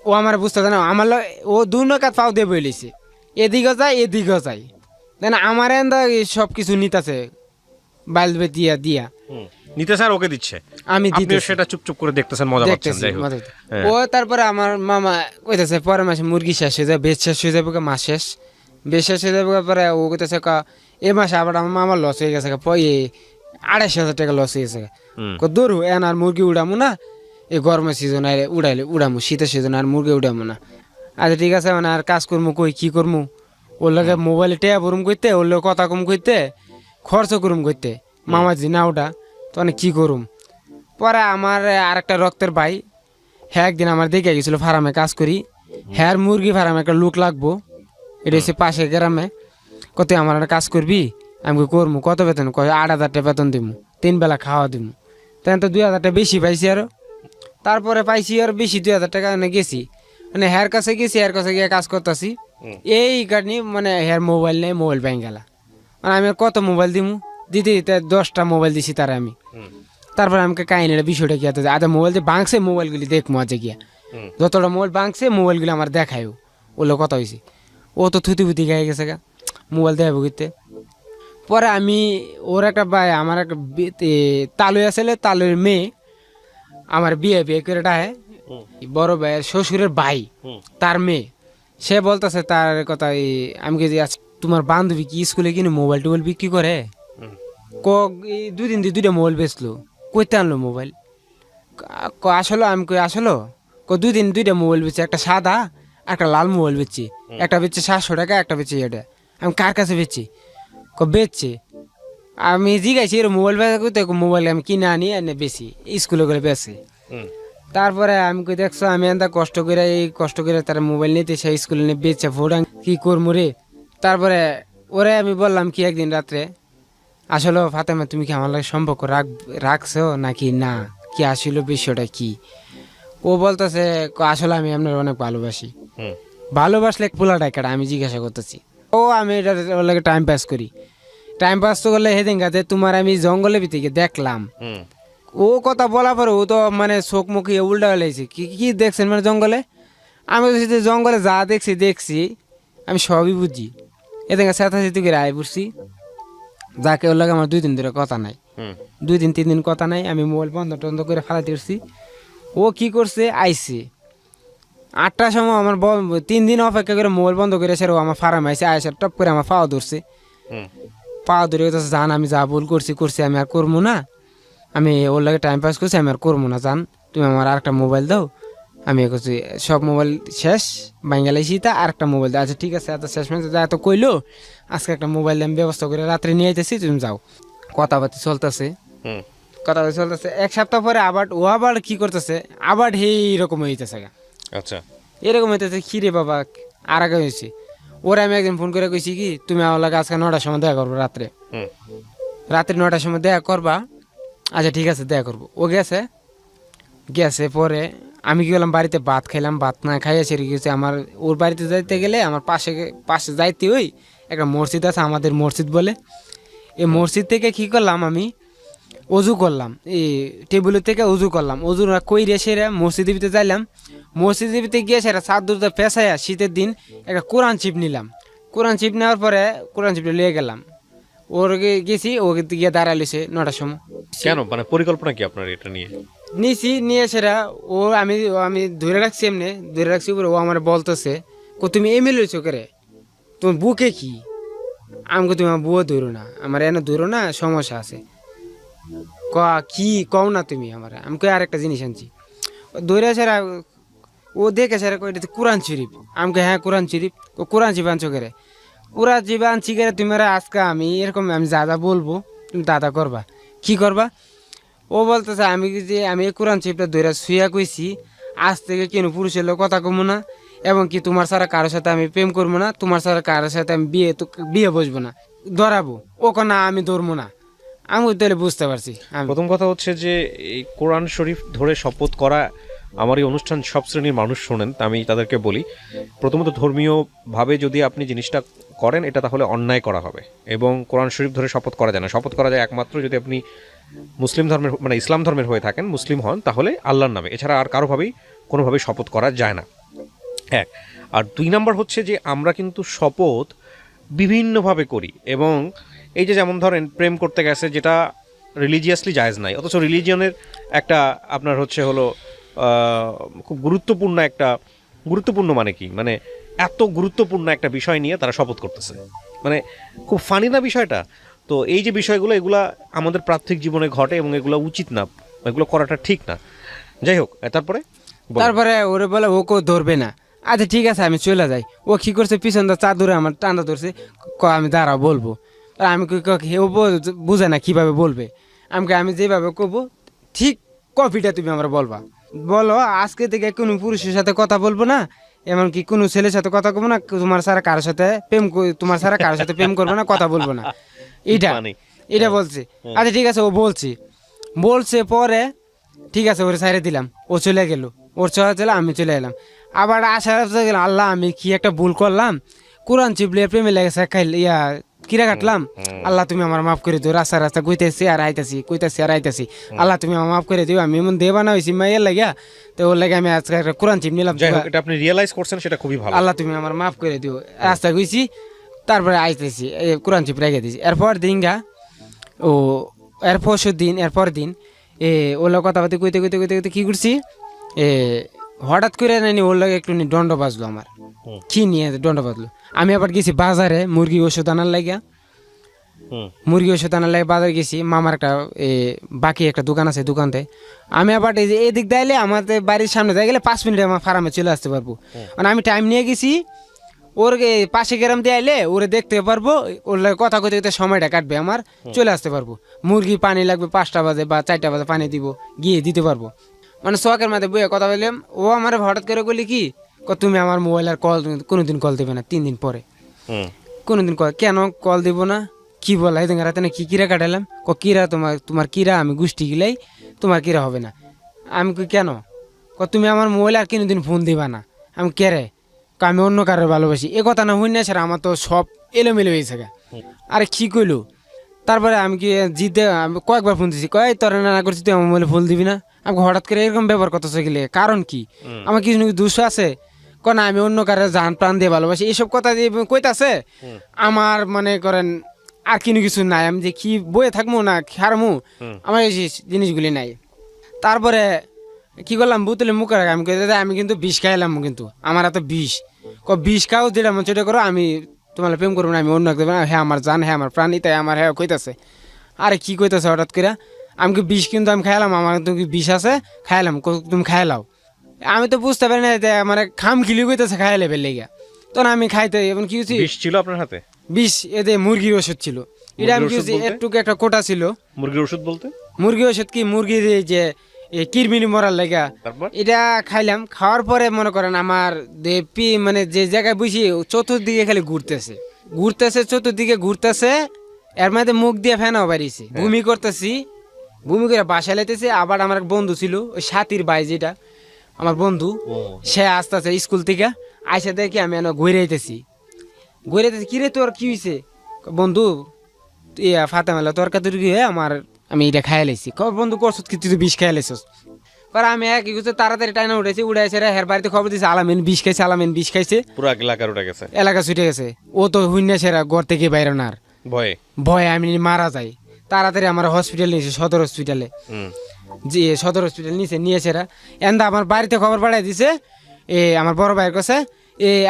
ও আমার বুঝতে জানে, আমার ও 2 নৌকাত পাও দিয়ে বইলিছে, এদিকে যায় এদিকে যায়, না আমার এন্দা সব কিছু নিতেছে বাইল দিয়া দিয়া নিতে স্যার ওকে দিচ্ছে, আমি আপনি সেটা চুপচুপ করে দেখতেছেন, মজা পাচ্ছেন। যাই হোক, ও তারপরে আমার মামা কইতেছে পরের মাসে মুরগি শেষ হয়ে যায়, বেচ শেষ হয়ে যাবে, মাস শেষ, বেশ শেষ হয়ে যাবে। পরে ও কইতেছে এই মাসে আবার আমার মামার লস হয়ে গেছে, 2,500 টাকা লস হয়ে গেছে। দৌড়ু এন আর মুরগি উড়ামু না, এই গরমের সিজন আরে উড়ামু, শীতের সিজন আর মুরগি উড়ামু না। আচ্ছা ঠিক আছে, মানে আর কাজ করবো কই, কি করবো, ওর লাগে মোবাইলে টেয়া ভরুম করতে, ওর লোক কথা কম করতে, খরচ করুম করতে, মামা জি না ওটা তো অনেক কী করুম। পরে আমার আরেকটা রক্তের ভাই, হ্যাঁ একদিন আমার দেখে গেছিলো ফার্মে কাজ করি, হ্যাঁ মুরগি ফার্মে একটা লোক লাগবো, এটা হচ্ছে পাশে গ্রামে, কত আমার একটা কাজ করবি, আমি করবো, কত বেতন, 8,000 টাকা বেতন দিব, 3 বেলা খাওয়া দিব। তখন তো 2,000 টাকা বেশি পাইছি আরো, তারপরে পাইছি আর বেশি 2,000 টাকা গেছি, মানে হ্যার কাছে গেছি, হ্যার কাছে গিয়ে কাজ করতেছি, এই কারণে মানে হ্যার মোবাইল নেই, মোবাইল ব্যাঙ্ক গেলা, মানে আমি কত মোবাইল দিমু, দিতে 10টা মোবাইল দিছি তারা আমি। তারপরে আমাকে কাহিনীটা বিষয়টা কি আছে, আদা মোবাইল যে ভাঙছে, মোবাইলগুলি দেখবো আজকে গিয়া, যতটা মোবাইল ভাঙছে মোবাইলগুলি আমার দেখায়, ওগুলো কথা হয়েছে, ও তো থুতি ফুতি গায়ে গেছে গা, মোবাইল দেখাবো করতে। পরে আমি ওর একটা ভাই, আমার একটা তালুই আসলে, তালুর মেয়ে আমার বিয়ে করে ডাহে, বড় ভাইয়ের শ্বশুরের ভাই, তার মেয়ে, সে বলতেছে তার কথা, আমি কি তোমার বান্ধবী কি স্কুলে কিনে মোবাইল টোবাইল বিক্রি করে, 2 দিন 2টা মোবাইল বেচলো, কইতে আনলো মোবাইল, আসলো, আমি কই আসলো, 2 দিন 2টা মোবাইল বেচে, একটা সাদা একটা লাল মোবাইল বেচছি, একটা বেচছে 700 টাকা, একটা বেচছে এটা। আমি কার কাছে বেচছি? বেচছে। আমি জিজ্ঞাসি এর মোবাইল বেচা, মোবাইল আমি কিনে আনি এনে বেশি স্কুলে করে বেচে। তারপরে আমি কই দেখছো আমি এত কষ্ট করে তার মোবাইল নিতে সেই স্কুলে নিয়ে বেচছে ফোড়া কি করবো রে। তারপরে ওরে আমি বললাম কি একদিন রাত্রে, আসলে ফাতেমা তুমি কি আমার লাগে সম্পর্ক রাখছো নাকি না, কি আসলে বিষয়টা কি? ও বলতেছে আসলে আমি আপনার অনেক ভালোবাসি। ভালোবাসলে পোলা ডাকাটা আমি জিজ্ঞাসা করতেছি। ও আমি এটা ওর লাগে টাইম পাস করি। টাইম পাস তো করলে হেদিন গাতে তোমার আমি জঙ্গলের ভিতরে দেখলাম। ও কথা বলা পরে ও তো মানে চোখ মুখে উল্টা হলেছে, কি কি দেখছেন মানে জঙ্গলে? আমি বলছি জঙ্গলে যা দেখছি আমি সবই বুঝি। এদিন চেতাচেতি করে আয় পড়ছি, যাকে ওর লাগে আমার 2 দিন ধরে কথা নাই, 2 দিন 3 দিন কথা নাই। আমি মোবাইল বন্ধ করে ফালাতে পারছি। ও কি করছে আইসে 8টার সময় আমার 3 দিন অপেক্ষা করে মোবাইল বন্ধ করে এসে ও আমার ফার্ম আইসে আইসে টপ করে আমার পাওয়া ধরছে। পাওয়া ধরে জান আমি যা ভুল করছি আমি আর করবো না, আমি ওর লাগে টাইম পাস করছি, আমি আর করবো না, জান তুমি আমার আরেকটা মোবাইল দাও। আমি করছি সব মোবাইল শেষ বাঙ্গালাইছি তা আরেকটা মোবাইল দাও। আচ্ছা ঠিক আছে, এত শেষ মেশ এত কইলো, আজকে একটা মোবাইল আমি ব্যবস্থা করে রাত্রে নিয়ে আইতেছি, তুমি যাও। কথাবার্তা চলতেছে 1 সপ্তাহ পরে আবার কি করতেছে, আবার এইরকম হইতেছে। আচ্ছা, এরকম হইতেছে কি রে বাবা, আর আগে হয়েছে। ওরা আমি একদিন ফোন করে কইছি কি তুমি আমার লাগে আজকে 9টার সময় দেখা করবো, রাত্রে 9টার সময় দেখা করবা। আচ্ছা ঠিক আছে দেখা করবো। ও গেছে পরে আমি কি করলাম, বাড়িতে ভাত খাইলাম, ভাত না খাইয়া সেরে গেছে। আমার ওর বাড়িতে যাইতে গেলে আমার পাশে যাইতে ওই একটা মসজিদ আছে, আমাদের মসজিদ বলে। এই মসজিদ থেকে কি করলাম, আমি অজু করলাম, এই টেবিলের থেকে অজু করলাম। অজু কইরে সেরা মসজিদের ভিতরে যাইলাম। মসজিদের ভিতরে গিয়ে সেরা চাদরটা পেঁচাইয়া শীতের দিন একটা কোরআন চিপ নিলাম। কোরআন চিপ নেওয়ার পরে কোরআন চিপটা লিয়ে গেলাম। ওর গেছি, ওকে গিয়ে দাঁড়াইছে 9টার সময়। কেন মানে পরিকল্পনা কি আপনার এটা নিয়ে? নিয়ে সেরা ও আমি ধরে রাখছি, এমনি ধরে রাখছি। ও আমার বলতেছে তুমি এমএল হয়েছো করে, তোমার বুকে কি? আমাকে তুমি আমার বুয়ে ধরো না, আমার এনে ধরো না, সমস্যা আছে। কি কও না তুমি আমার? আমি আরেকটা জিনিস আনছি। ধরে সেরা ও দেখে সেরা কই এটা কোরআন শরীফ। আমাকে হ্যাঁ কোরআন শরীফ। কোরআন শরীফ আনছো করে? কোরআন শরীফ আনছি করে তুমি আজকে আমি এরকম আমি যা বলবো তুমি দাদা করবা, কি করবা? ও বলতেছে আমি কোরআন শরীফটা ধরে শুয়া কইছি আজ থেকে কেন পুরুষের লোক কথা কমো না, এবং কি তোমার ছাড়া কারোর সাথে আমি প্রেম করবো না, তোমার ছাড়া কারোর সাথে আমি বিয়ে বসবো না, ধরাবো। ও না আমি ধরবো না। আমি তাহলে বুঝতে পারছি। প্রথম কথা হচ্ছে যে এই কোরআন শরীফ ধরে শপথ করা, আমার এই অনুষ্ঠান সব শ্রেণীর মানুষ শোনেন, আমি তাদেরকে বলি প্রথমত ধর্মীয়ভাবে যদি আপনি জিনিসটা করেন এটা তাহলে অন্যায় করা হবে, এবং কোরআন শরীফ ধরে শপথ করা যায় না। শপথ করা যায় একমাত্র যদি আপনি মুসলিম ধর্মের মানে ইসলাম ধর্মের হয়ে থাকেন, মুসলিম হন, তাহলে আল্লাহর নামে, এছাড়া আর কোনোভাবেই শপথ করা যায় না। এক আর 2 নাম্বার হচ্ছে যে আমরা কিন্তু শপথ বিভিন্নভাবে করি, এবং এই যে যেমন ধরেন প্রেম করতে গেছে, যেটা রিলিজিয়াসলি জায়েজ নাই, অথচ রিলিজিয়নের একটা আপনার হলো খুব গুরুত্বপূর্ণ মানে কি, মানে এত গুরুত্বপূর্ণ একটা বিষয় নিয়ে তারা শপথ করতেছে, মানে খুব ফানি না বিষয়টা? তো এই যে বিষয়গুলো, এগুলা আমাদের প্রাত্যহিক জীবনে ঘটে এবং এগুলো উচিত না, এগুলো করাটা ঠিক না। যাই হোক, তারপরে ওরে বলে ও ধরবে না। আচ্ছা ঠিক আছে আমি চলে যাই। ও কি করছে, পিছন দা চাদরে আমার টান্দা ধরছে, আমি দাঁড়াও বলবো। আর আমি ও বুঝে না কিভাবে বলবে। আমি যেভাবে করবো ঠিক কপিটা তুমি আমার বলো আজকে থেকে কোনো পুরুষের সাথে কথা বলবো না, এমনকি কোনো ছেলের সাথে কথা বলবো না, তোমার ছাড়া কারোর সাথে প্রেম করবো না, কথা বলবো না। এটা বলছে। আচ্ছা ঠিক আছে, ও বলছে পরে ঠিক আছে ওরে সাইরে দিলাম, ও চলে গেল। ওর চলে আমি চলে এলাম। আবার আশা গেলাম আল্লাহ আমি কি একটা ভুল করলাম, কোরআন চিপলে প্রেমে লেগেছে কিরা কাটলাম, আল্লাহ তুমি আমার মাফ করে দিও। রাস্তা কইতেছি আর আইতাছি, আল্লাহ তুমি আমার মাফ করে দিও। আমি এমন দেবা না হয়েছি মাইয়ের লাগিয়া, তো ওর লাগে আমি আজকে একটা কোরআন চিপ নিলাম। এটা আপনি রিয়েলাইজ করছেন, সেটা খুবই ভালো। আল্লাহ তুমি আমার মাফ করে দিও। রাস্তা কইছি, তারপরে আইতেছি, কোরআন চিপ রেখে দিয়েছি। এরপর দিন ওলা কথাবার্তা কইতে কি করছি, হঠাৎ করে নানি ওর লাগে একটু দণ্ড বাজলো আমার। কি নিয়ে দণ্ড বাজলো? আমি আবার গেছি বাজারে মুরগি ওষুধ আনার লাগিয়া। মুরগি ওষুধ আনার লাগে বাজারে গেছি, মামার একটা বাকি একটা দোকান আছে, দোকানতে আমি আবার এই যে এদিক দাইলে আমাদের বাড়ির সামনে যাই গেলে 5 মিনিটে আমার ফার্মে চলে আসতে পারবো। মানে আমি টাইম নিয়ে গেছি, ওর পাশে গ্রাম দিয়ে আইলে ওরে দেখতে পারবো, ওর লাগে কথা কইতে কইতে সময়টা কাটবে, আমার চলে আসতে পারবো। মুরগি পানি লাগবে 5টা বাজে বা 4টা বাজে পানি দিব, গিয়ে দিতে পারবো। মানে শখের মাঝে বইয়ে কথা বললাম, ও আমার হঠাৎ করে বলি কি তুমি আমার মোবাইল আর কল কোনোদিন কল দেবে না 3 দিন পরে। কোনোদিন কল কেন কল দিব না, কি বলা এই রাতে না কি কিরা কাটালাম, কিরা তোমার কিরা আমি গোষ্ঠী গিলাই, তোমার কিরা হবে না। আমি কেন, তুমি আমার মোবাইল আর কোনোদিন ফোন দিবা না। আমি কেরে, আমি অন্য কারোর ভালোবাসি, এ কথা না হইনা ছাড়া আমার তো সব এলোমেলো হয়েছে গা। আরে কি কইলো, তারপরে আমি কি জিতে আমি কয়েকবার ফোন দিছি, তোর না করছি তুই আমার মোবাইলে ফোন দিবি না। আমাকে হঠাৎ করে এরকম ব্যবহার করতেছে গেলে কারণ কি, আমার কিছু দোষ আছে না আমি অন্য কারোর জান প্রাণ দিয়ে ভালোবাসি, এইসব কথা দিয়ে কইতাছে। আমার মনে করেন আর কিছু নাই, আমি যে কি বয়ে থাকবো না খারমু, আমার এই জিনিসগুলি নাই। তারপরে কি করলাম বুতলে মুখে রাখা, আমি কই আমি কিন্তু বিষ খাইলাম, কিন্তু আমার এত বিষ খাও যেটা মন সেটা করো, আমি তোমার প্রেম করবো না, আমি অন্য দেবো না, হ্যাঁ আমার জান, হ্যাঁ আমার প্রাণী, তাই আমার হ্যাঁ কইতাছে। আরে কি কইতাছে হঠাৎ করে, আমি কি বিষ কিন্তু আমি খাইলাম, আমার তুমি কি বিষ আছে খাইলাম, তুমি খাইলাও। আমি তো বুঝতে পারি না মানে খাম খিলি কইতাছে খাই লেবে লেগে, তখন আমি খাইতে এবং কি বিষ ছিল আপনার হাতে, বিষ এতে মুরগির ওষুধ ছিল, এটা আমি কি একটু একটা কোটা ছিল। মুরগির ওষুধ বলতে মুরগির ওষুধ কি মুরগির যে কিরমিনি মরার লাগা, এটা খাইলাম। খাওয়ার পরে মনে করেন আমার মানে যে জায়গায় বুঝি চতুর্দিকে খালি ঘুরতেছে চতুর্দিকে ঘুরতেছে, এর মধ্যে মুখ দিয়ে ফেনাও বাড়িছে, বমি করতেছি, বমি করে বাসা লাইতেছে। আবার আমার এক বন্ধু ছিল, ওই সাথীর ভাই যেটা আমার বন্ধু, সে আসতেছে স্কুল থেকে আইসা দেখি আমি ঘুরে আইতেছি কিরে তোর কি হয়েছে, বন্ধু ফাতেমালা তোর কাছে আমার আমি এটা খাই লাইছি। বন্ধু করছ কি তুই বিষ খাই লাইছস, আমি এক তাড়াতাড়ি টাইনা উঠেছি, উড়াইছে হের বাড়িতে খবর দিয়েছে আলামিন বিষ খাইছে, আলামিন বিষ খাইছে, পুরো এলাকা উঠে গেছে, এলাকা ছুটে গেছে। ও তো হুইনা সেরা ঘর থেকে বাইরে না, ভয়ে আমি মারা যাই। তাড়াতাড়ি আমার হসপিটাল নিয়েছে, সদর হসপিটালে, যে সদর হসপিটাল নিয়ে সেরা এন্দা আমার বাড়িতে খবর পাঠাই দিছে, আমার বড় ভাইয়ের কাছে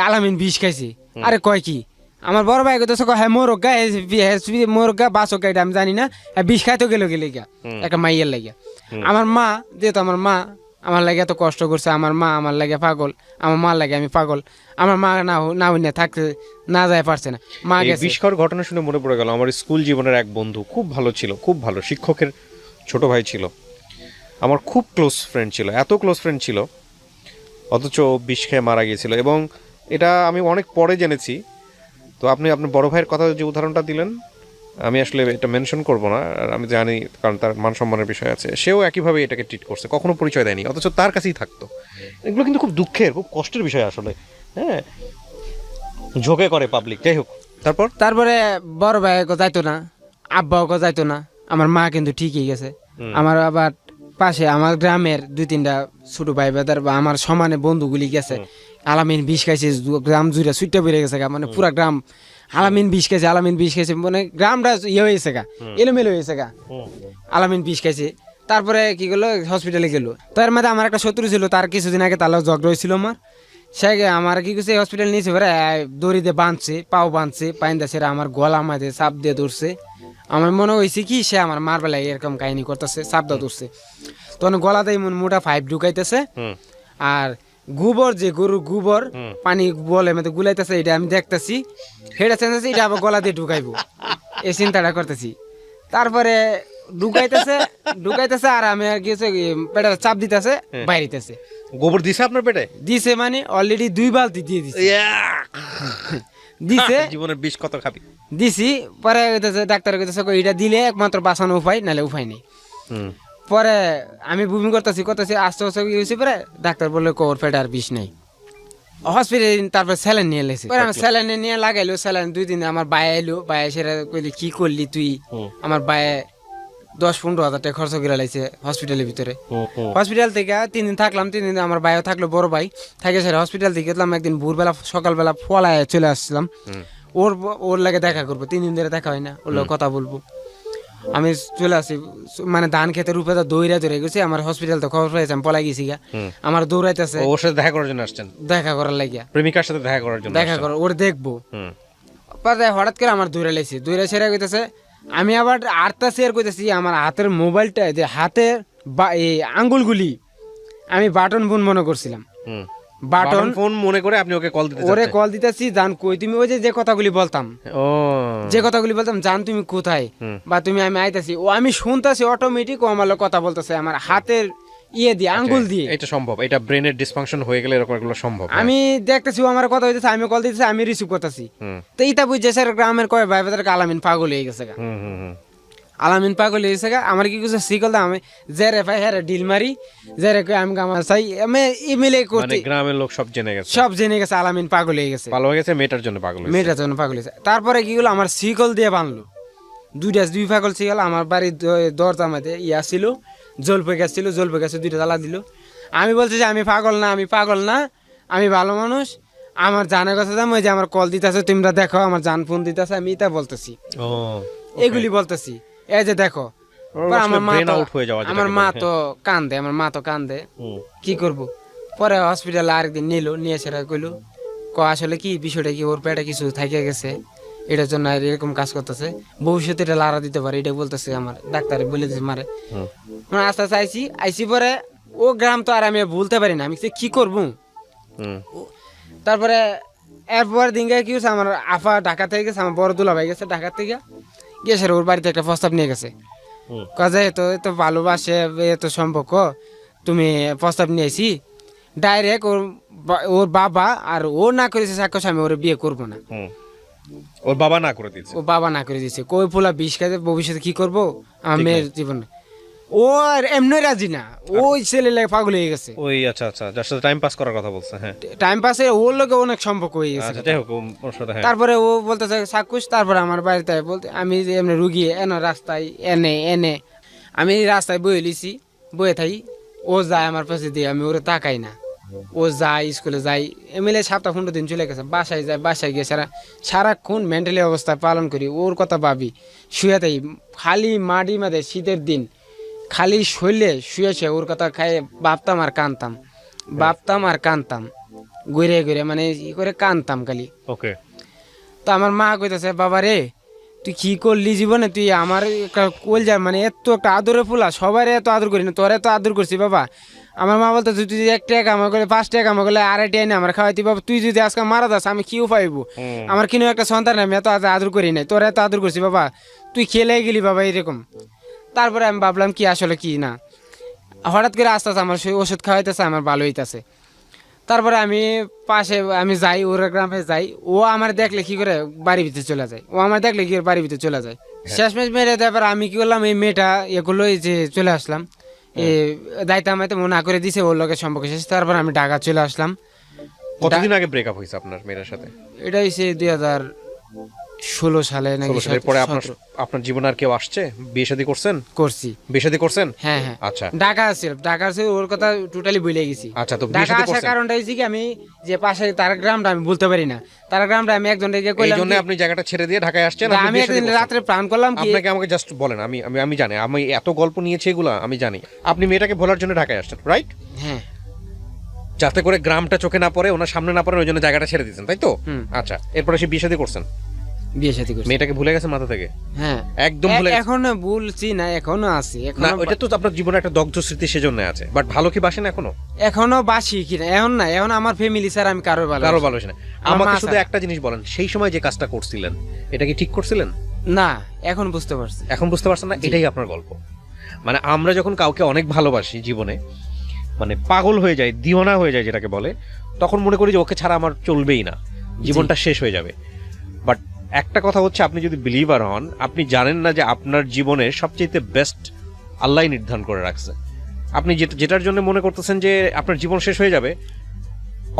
আলামিন বিষ খাইছে। আরে কয় কি, আমার বড় ভাই কথা হ্যাঁ মোরগা বাসকা, এটা আমি জানি না, বিষ খাইতে গেল একটা মাইয়ের লাগিয়া। আমার মা যেহেতু আমার মা আমার লাগে এত কষ্ট করছে, আমার মা আমার লাগে পাগল, আমার মা লাগে আমি পাগল, আমার মা না হইনা থাকতে না যায় পারছে না, মা গেছে। বিষ খাওয়ার ঘটনা শুনে মনে পড়ে গেল আমার স্কুল জীবনের এক বন্ধু, খুব ভালো ছিল, খুব ভালো শিক্ষকের ছোট ভাই ছিল, আমার খুব ক্লোজ ফ্রেন্ড ছিল, এত ক্লোজ ফ্রেন্ড ছিল, অথচ বিষ খেয়ে মারা গিয়েছিল। এবং এটা আমি অনেক পরে জেনেছি। তো আপনি আপনার বড় ভাইয়ের কথা যে উদাহরণটা দিলেন, আমি আসলে এটা মেনশন করব না, আর আমি জানি কারণ তার মান সম্মানের বিষয় আছে, সেও একইভাবে এটাকে ট্রিট করছে, কখনো পরিচয় দেয়নি, অথচ তার কাছেই থাকতো। এগুলো কিন্তু খুব দুঃখের, খুব কষ্টের বিষয় আসলে, হ্যাঁ, ঝোঁকে করে পাবলিক। যাই হোক, তারপরে বড় ভাই যাইতো না, আব্বাও যাইতো না, আমার মা কিন্তু ঠিকই গেছে। আমার আবার পাশে আমার গ্রামের 2-3টা ছোট ভাই বেদার বা আমার সমানে বন্ধুগুলি গেছে, আলামিন বিষ খাইছে, গ্রাম জুড়ে ছুটে বেড়ে গেছে গা, মানে পুরা গ্রাম আলামিন বিষ খাইছে, আলামিন বিষ খাইছে, মানে গ্রামটা ইয়ে হয়েছে গা, এলোমেলো হয়েছে গা, আলামিন বিষ খাইছে। তারপরে কি করলো, হসপিটালে গেল। তার মধ্যে আমার একটা শত্রু ছিল, তার কিছুদিন আগে তার ঝগড়া হয়েছিল আমার, সে আমার কি করছে হসপিটাল নিয়েছে, দড়ি দিয়ে বাঁধছে, পাও বাঁধছে, পাইন্দা সেরা আমার গলা মাঝে চাপ দিয়ে ধরছে। আমার মনে হয়েছে কি সে আমার মারবেলায় এরকম কাহিনী করতেছে, চাপ দিয়ে ধরছে, তখন গলাতে মোটা 5 ঢুকাইতেছে, আর গোবর যে গরুর গোবর পানি বলে মধ্যে গুলাইতেছে, এটা আমি দেখতেছি, হেটা চেঞ্জ এটা আবার গলা দিয়ে ঢুকাইবো, এই চিন্তাটা করতেছি। তারপরে ঢুকাইতেছে আর আমি আর কিছু পেটে চাপ দিতেছে, বাইরেতেছে। গোবর দিছে আপনার পেটে? দিছে মানে অলরেডি 2 বালতি দিয়ে দিছে, দিছে। জীবনের বিষ কত খাবি দিছি। পরে ডাক্তার কইতেছে এটা দিলে একমাত্র বাঁচানো উপায়, নাহলে উপায় নেই। পরে আমি বমি করতেছি আস্তে আস্তে হয়েছে, পরে ডাক্তার বললো ওর পেটে আর বিষ নেই। হসপিটালে তারপর স্যালাইন নিয়ে এলেছে, স্যালাইন নিয়ে লাগাইলো, স্যালাইন 2 দিন। আমার বায়ে এলো, বায়ে সেটা কইলি কি করলি তুই, আমার বায়ে 10-15 হাজার টাকা খরচ করে লাইছে হসপিটালের ভিতরে। হসপিটাল থেকে 3 দিন থাকলাম, 3 দিন আমার ভাইও থাকলো, বড় ভাই থাকে সেটা। হসপিটাল থেকে গেলাম একদিন ভোরবেলা, সকালবেলা ফলায় চলে আসছিলাম, ওর লাগে দেখা করবো, 3 দিন ধরে দেখা হয় না, ওর লাগে কথা বলবো। আমি চলে আসি, মানে ধান খেতে রূপে দৌড়া ধরে গেছি, আমার হসপিটাল তো খবর পাইছে, আমি পলাই গেছি গা, আমার দৌড়াইতেছে। ওর সাথে দেখা করার জন্য আসছেন? দেখা করার লাগিয়া, প্রেমিকার সাথে দেখা করার জন্য, দেখা কর, ওর দেখবো। হঠাৎ করে আমার দৌড়া লাইছি, দৌড়া ছেড়ে গেছে, আমি আবার আরটা শেয়ার করতেছি আমার হাতের মোবাইলটা যে হাতের এই আঙ্গুলগুলি আমি বাটন ফোন মনে করছিলাম। বাটন ফোন মনে করে আপনি ওকে কল দিতে ওরে কল দিতেছি, জান কই তুমি, ওই যে কথাগুলি বলতাম, ও যে কথাগুলি বলতাম, জান তুমি কোথায় বা তুমি, আমি আইতাছি, ও আমি শুনতাছি অটোমেটিক ও আমার লগে কথা বলতেছে আমার হাতের ইয়ে দিয়ে, আঙ্গুল দিয়ে। এটা সম্ভব, এটা ব্রেনের ডিসফাংশন হয়ে গেলে এরকম এগুলো সম্ভব। আমি দেখতেছি ও আমার কথা হইতেছে, আমি কল দিতেছি, আমি রিসিভ করতেছি। তো এইটা বুঝছে স্যার গ্রামের কয় ভাই বাজার আলামিন পাগল হয়ে গেছে গা, আলামিন পাগল হয়ে গেছে গা। আমার কি কিছু শিকল দা, আমি জেরে ভাই হ্যাঁ ডিল মারি, জেরে কই আমি আমার চাই, আমি ইমেলে করতে, গ্রামের লোক সব জেনে গেছে, সব জেনে গেছে আলামিন পাগল হয়ে গেছে, পাগল হয়ে গেছে, মেয়েটার জন্য পাগল হয়েছে, মেয়েটার জন্য পাগল হয়েছে। তারপরে কি হলো, আমার শিকল দিয়ে বানলো, দুই পাগল শিকল আমার বাড়ির দরজা মধ্যে ইয়া ছিল, জলপে গাছ ছিল, জলপে গাছে 2টা তালা দিল। আমি বলছি যে আমি পাগল না, আমি পাগল না, আমি ভালো মানুষ, আমার জানের কথা দাম, ওই যে আমার কল দিতেছে, তোমরা দেখো আমার জান ফোন দিতেছে, আমি এটা বলতেছি, এগুলি বলতেছি, এই যে দেখো। আমার মা তো কান্দে, আমার মা তো কান্দে, কি করব। পরে হসপিটালে আরেকদিন নিল, নিয়ে সেটা কইলো আসলে কি বিষয়টা কি, ওর পেটে কিছু থাকে গেছে, এটার জন্য এরকম কাজ করতেছে, ভবিষ্যতে এটা লাড়া দিতে পারে, এটা বলতেছে আমার ডাক্তারে বলে দিচ্ছে মারে। মানে আস্তে আস্তে আইসি পরে ও গ্রাম তো আর আমি ভুলতে পারি না, আমি কি করব। তারপরে এরপর দিনকে কি হচ্ছে, আমার আফা ঢাকা থেকে গেছে, আমার বড় দুলা ভাই গেছে ঢাকা থেকে, গেছে ওর বাড়িতে একটা প্রস্তাব নিয়ে গেছে, কাজে এত ভালোবাসে, এত সম্পর্ক, তুমি প্রস্তাব নিয়ে আইসি ডাইরেক্ট ওর বাবা, আর ও না করেছে সাক্ষস, আমি ওর বিয়ে করবো না, ওর বাবা না করে দিয়েছে, ও বাবা না করে দিয়েছে, কই পোলা 20 খাতে ভবিষ্যতে কি করবো আমার মেয়ের জীবনে। ও আর এমনি রাজি না, ওই ছেলে লাগে পাগল হয়ে গেছে, ওই আচ্ছা আচ্ছা, যার সাথে টাইম পাস করার কথা বলছে, হ্যাঁ টাইম পাসে ওর লোকে অনেক সম্পর্ক হয়ে গেছে। যাই হোক, ওর সাথে হ্যাঁ। তারপরে ও বলতেছে সাক্ষুষ, তারপরে আমার বাড়িতে বলতে, আমি যে এমনি রুগী এনে রাস্তায় এনে আমি রাস্তায় বয়ে লিছি, বয়ে থাকি, ও যায় আমার পাশে দিয়ে, আমি ওরে তাকাই না, ও যায় স্কুলে যাই, এমএলএ 7-15 দিন চলে গেছে, বাসায় যায়, বাসায় গিয়ে সারাক্ষণ মেন্টালি অবস্থা পালন করি, ওর কথা ভাবি, শুয়ে থাকি খালি মাটি মাঝে, শীতের দিন খালি শৈলে শুয়েছে, ওর কথা খাই ভাবতাম আর কানতাম, ঘুরে ঘুরে মানে ই করে কানতাম খালি। ওকে। তো আমার মা কইতেছে, বাবা রে তুই কি করলি জীবনে, তুই আমার কোল যা, মানে এত একটা আদরে ফুলা, সবাই এত আদর করি না, তোরা এত আদর করছি বাবা। আমার মা বলতো তুই যদি 1 টাকা কামা করলে 5 টাকা কামা করলে 2.5 টাকা এনে আমার খাওয়াইতি, বাবা তুই যদি আজকে মারা যাস আমি কি পাইবো, আমার কিনো একটা সন্তান, আমি এত আদর করি নাই, তোরা এত আদর করছি বাবা, তুই খেলে গেলি বাবা এরকম। তারপরে আমি ভাবলাম কি আসলে কি না, হঠাৎ করে আস্তে আস্তে আমার ওষুধ খাওয়াইতেছে, আমার ভালো হইতেছে। তারপরে আমি পাশে আমি যাই, ওর গ্রামে যাই, ও আমার দেখলে কি করে বাড়ির ভিতরে চলে যায়, ও আমার দেখলে কি করে বাড়ির ভিতরে চলে যায়। শেষমেশ মেরে তারপর আমি কি করলাম, এই মেয়েটা এগুলো যে চলে আসলাম, দায়িত্ব আমাকে মনে করে দিছে, ওর লোকের সম্পর্ক শেষ। তারপর আমি ঢাকা চলে আসলাম। কতদিন আগে ব্রেকআপ হয়েছে আপনার মেয়ের সাথে? এটা হয়েছে 2016 সালে নাকি। পরে আপনার জীবনে আর কেউ আসছে? বিয়ে শাদী করছেন? করছি। বিয়ে শাদী করছেন? হ্যাঁ হ্যাঁ। আচ্ছা, ঢাকা ছিল ওর কথা টোটালি ভুলে গেছি। আচ্ছা, তো ঢাকা আসার কারণটা হচ্ছে কি, আমি যে পাশে তার গ্রামটা আমি বলতে পারি না, তার গ্রামটা আমি একজন রেখে কইলাম, এইজন্য আপনি জায়গাটা ছেড়ে দিয়ে ঢাকায় আসছেন। আমি একদিন রাতে প্ল্যান করলাম কি, আপনাকে আমাকে জাস্ট বলেন, আমি জানি, আমি এত গল্প নিয়েছি এগুলা আমি জানি। আপনি মেয়েটাকে ভোলার জন্য ঢাকায় আসছেন, রাইট? হ্যাঁ, যাতে করে গ্রামটা চোখে না পড়ে, ওনার সামনে না পড়ে, ওই জন্য জায়গাটা ছেড়ে দিয়েছেন, তাই তো? আচ্ছা, এরপরে সে বিয়ে শাদী করছেন? বিয়ে শাদী করছি। মেয়েটাকে ভুলে গেছে মাথা থেকে? হ্যাঁ, একদম ভুলে গেছে। এখনো ভুলছি না, এখনো আছে। না, ওটা তো আপনার জীবনে একটা দগ্ধ স্মৃতি, সেজন্য আছে। বাট ভালো কি বাসেন এখনো? এখনো বাসি কি না, এখন না, এখন আমার ফ্যামিলি স্যার, আমি কারো ভালোবাসি না। আমাকে শুধু একটা জিনিস বলেন, সেই সময় যে কাজটা করছিলেন এটা কি ঠিক করছিলেন? না, এখন বুঝতে পারছি। এখন বুঝতে পারছেন না? এটাই আপনার গল্প। মানে আমরা যখন কাউকে অনেক ভালোবাসি জীবনে, মানে পাগল হয়ে যায়, দিওয়ানা হয়ে যায় যেটাকে বলে, তখন মনে করি যে ওকে ছাড়া আমার চলবেই না, জীবনটা শেষ হয়ে যাবে। বাট একটা কথা হচ্ছে, আপনি যদি বিলিভার হন, আপনি জানেন না যে আপনার জীবনের সবচেয়ে বেস্ট আল্লাহ নির্ধারণ করে রাখছে। আপনি যেটার জন্য মনে করতেছেন যে আপনার জীবন শেষ হয়ে যাবে,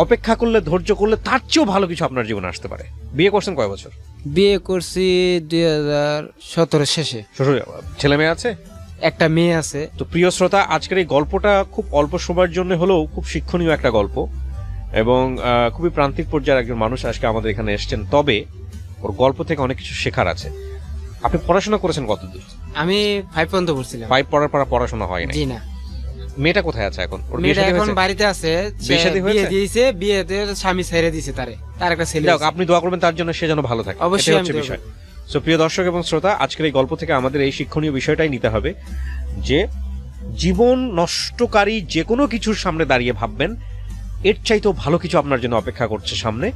অপেক্ষা করলে, ধৈর্য করলে তার চেয়েও ভালো কিছু আপনার জীবনে আসতে পারে। বিয়ে করছেন কয় বছর? বিয়ে করছি 2017 শেষে। ছেলে মেয়ে আছে? একটা মেয়ে আছে। তো প্রিয় শ্রোতা, আজকের এই গল্পটা খুব অল্প সময়ের জন্য হলেও খুব শিক্ষণীয় একটা গল্প, এবং খুবই প্রান্তিক পর্যায়ের একজন মানুষ আজকে আমাদের এখানে এসেছেন। তবে ওর গল্প থেকে অনেক কিছু শেখার আছে। আপনি পড়াশোনা করেছেন কতদূর? আমি 5 পর্যন্ত পড়ছিলাম। 5 পড়ার পর পড়াশোনা হয় না? জি না। মেয়েটা কোথায় আছে এখন? ওর মেয়েটা এখন বাড়িতে আছে। বিয়ে দিয়েছে, বিয়েতে স্বামী ছেড়ে দিয়েছে তার একটা ছেলে। যাক, আপনি দোয়া করবেন তার জন্য, সে যেন ভালো থাকে। অবশ্যই হচ্ছে বিষয়। সো প্রিয় দর্শক এবং শ্রোতা, আজকের এই গল্প থেকে আমাদের এই শিক্ষণীয় বিষয়টাই নিতে হবে যে জীবন নষ্টকারী যে কোনো কিছুর সামনে দাঁড়িয়ে ভাববেন এর চাইতেও ভালো কিছু আপনার জন্য অপেক্ষা করছে সামনে।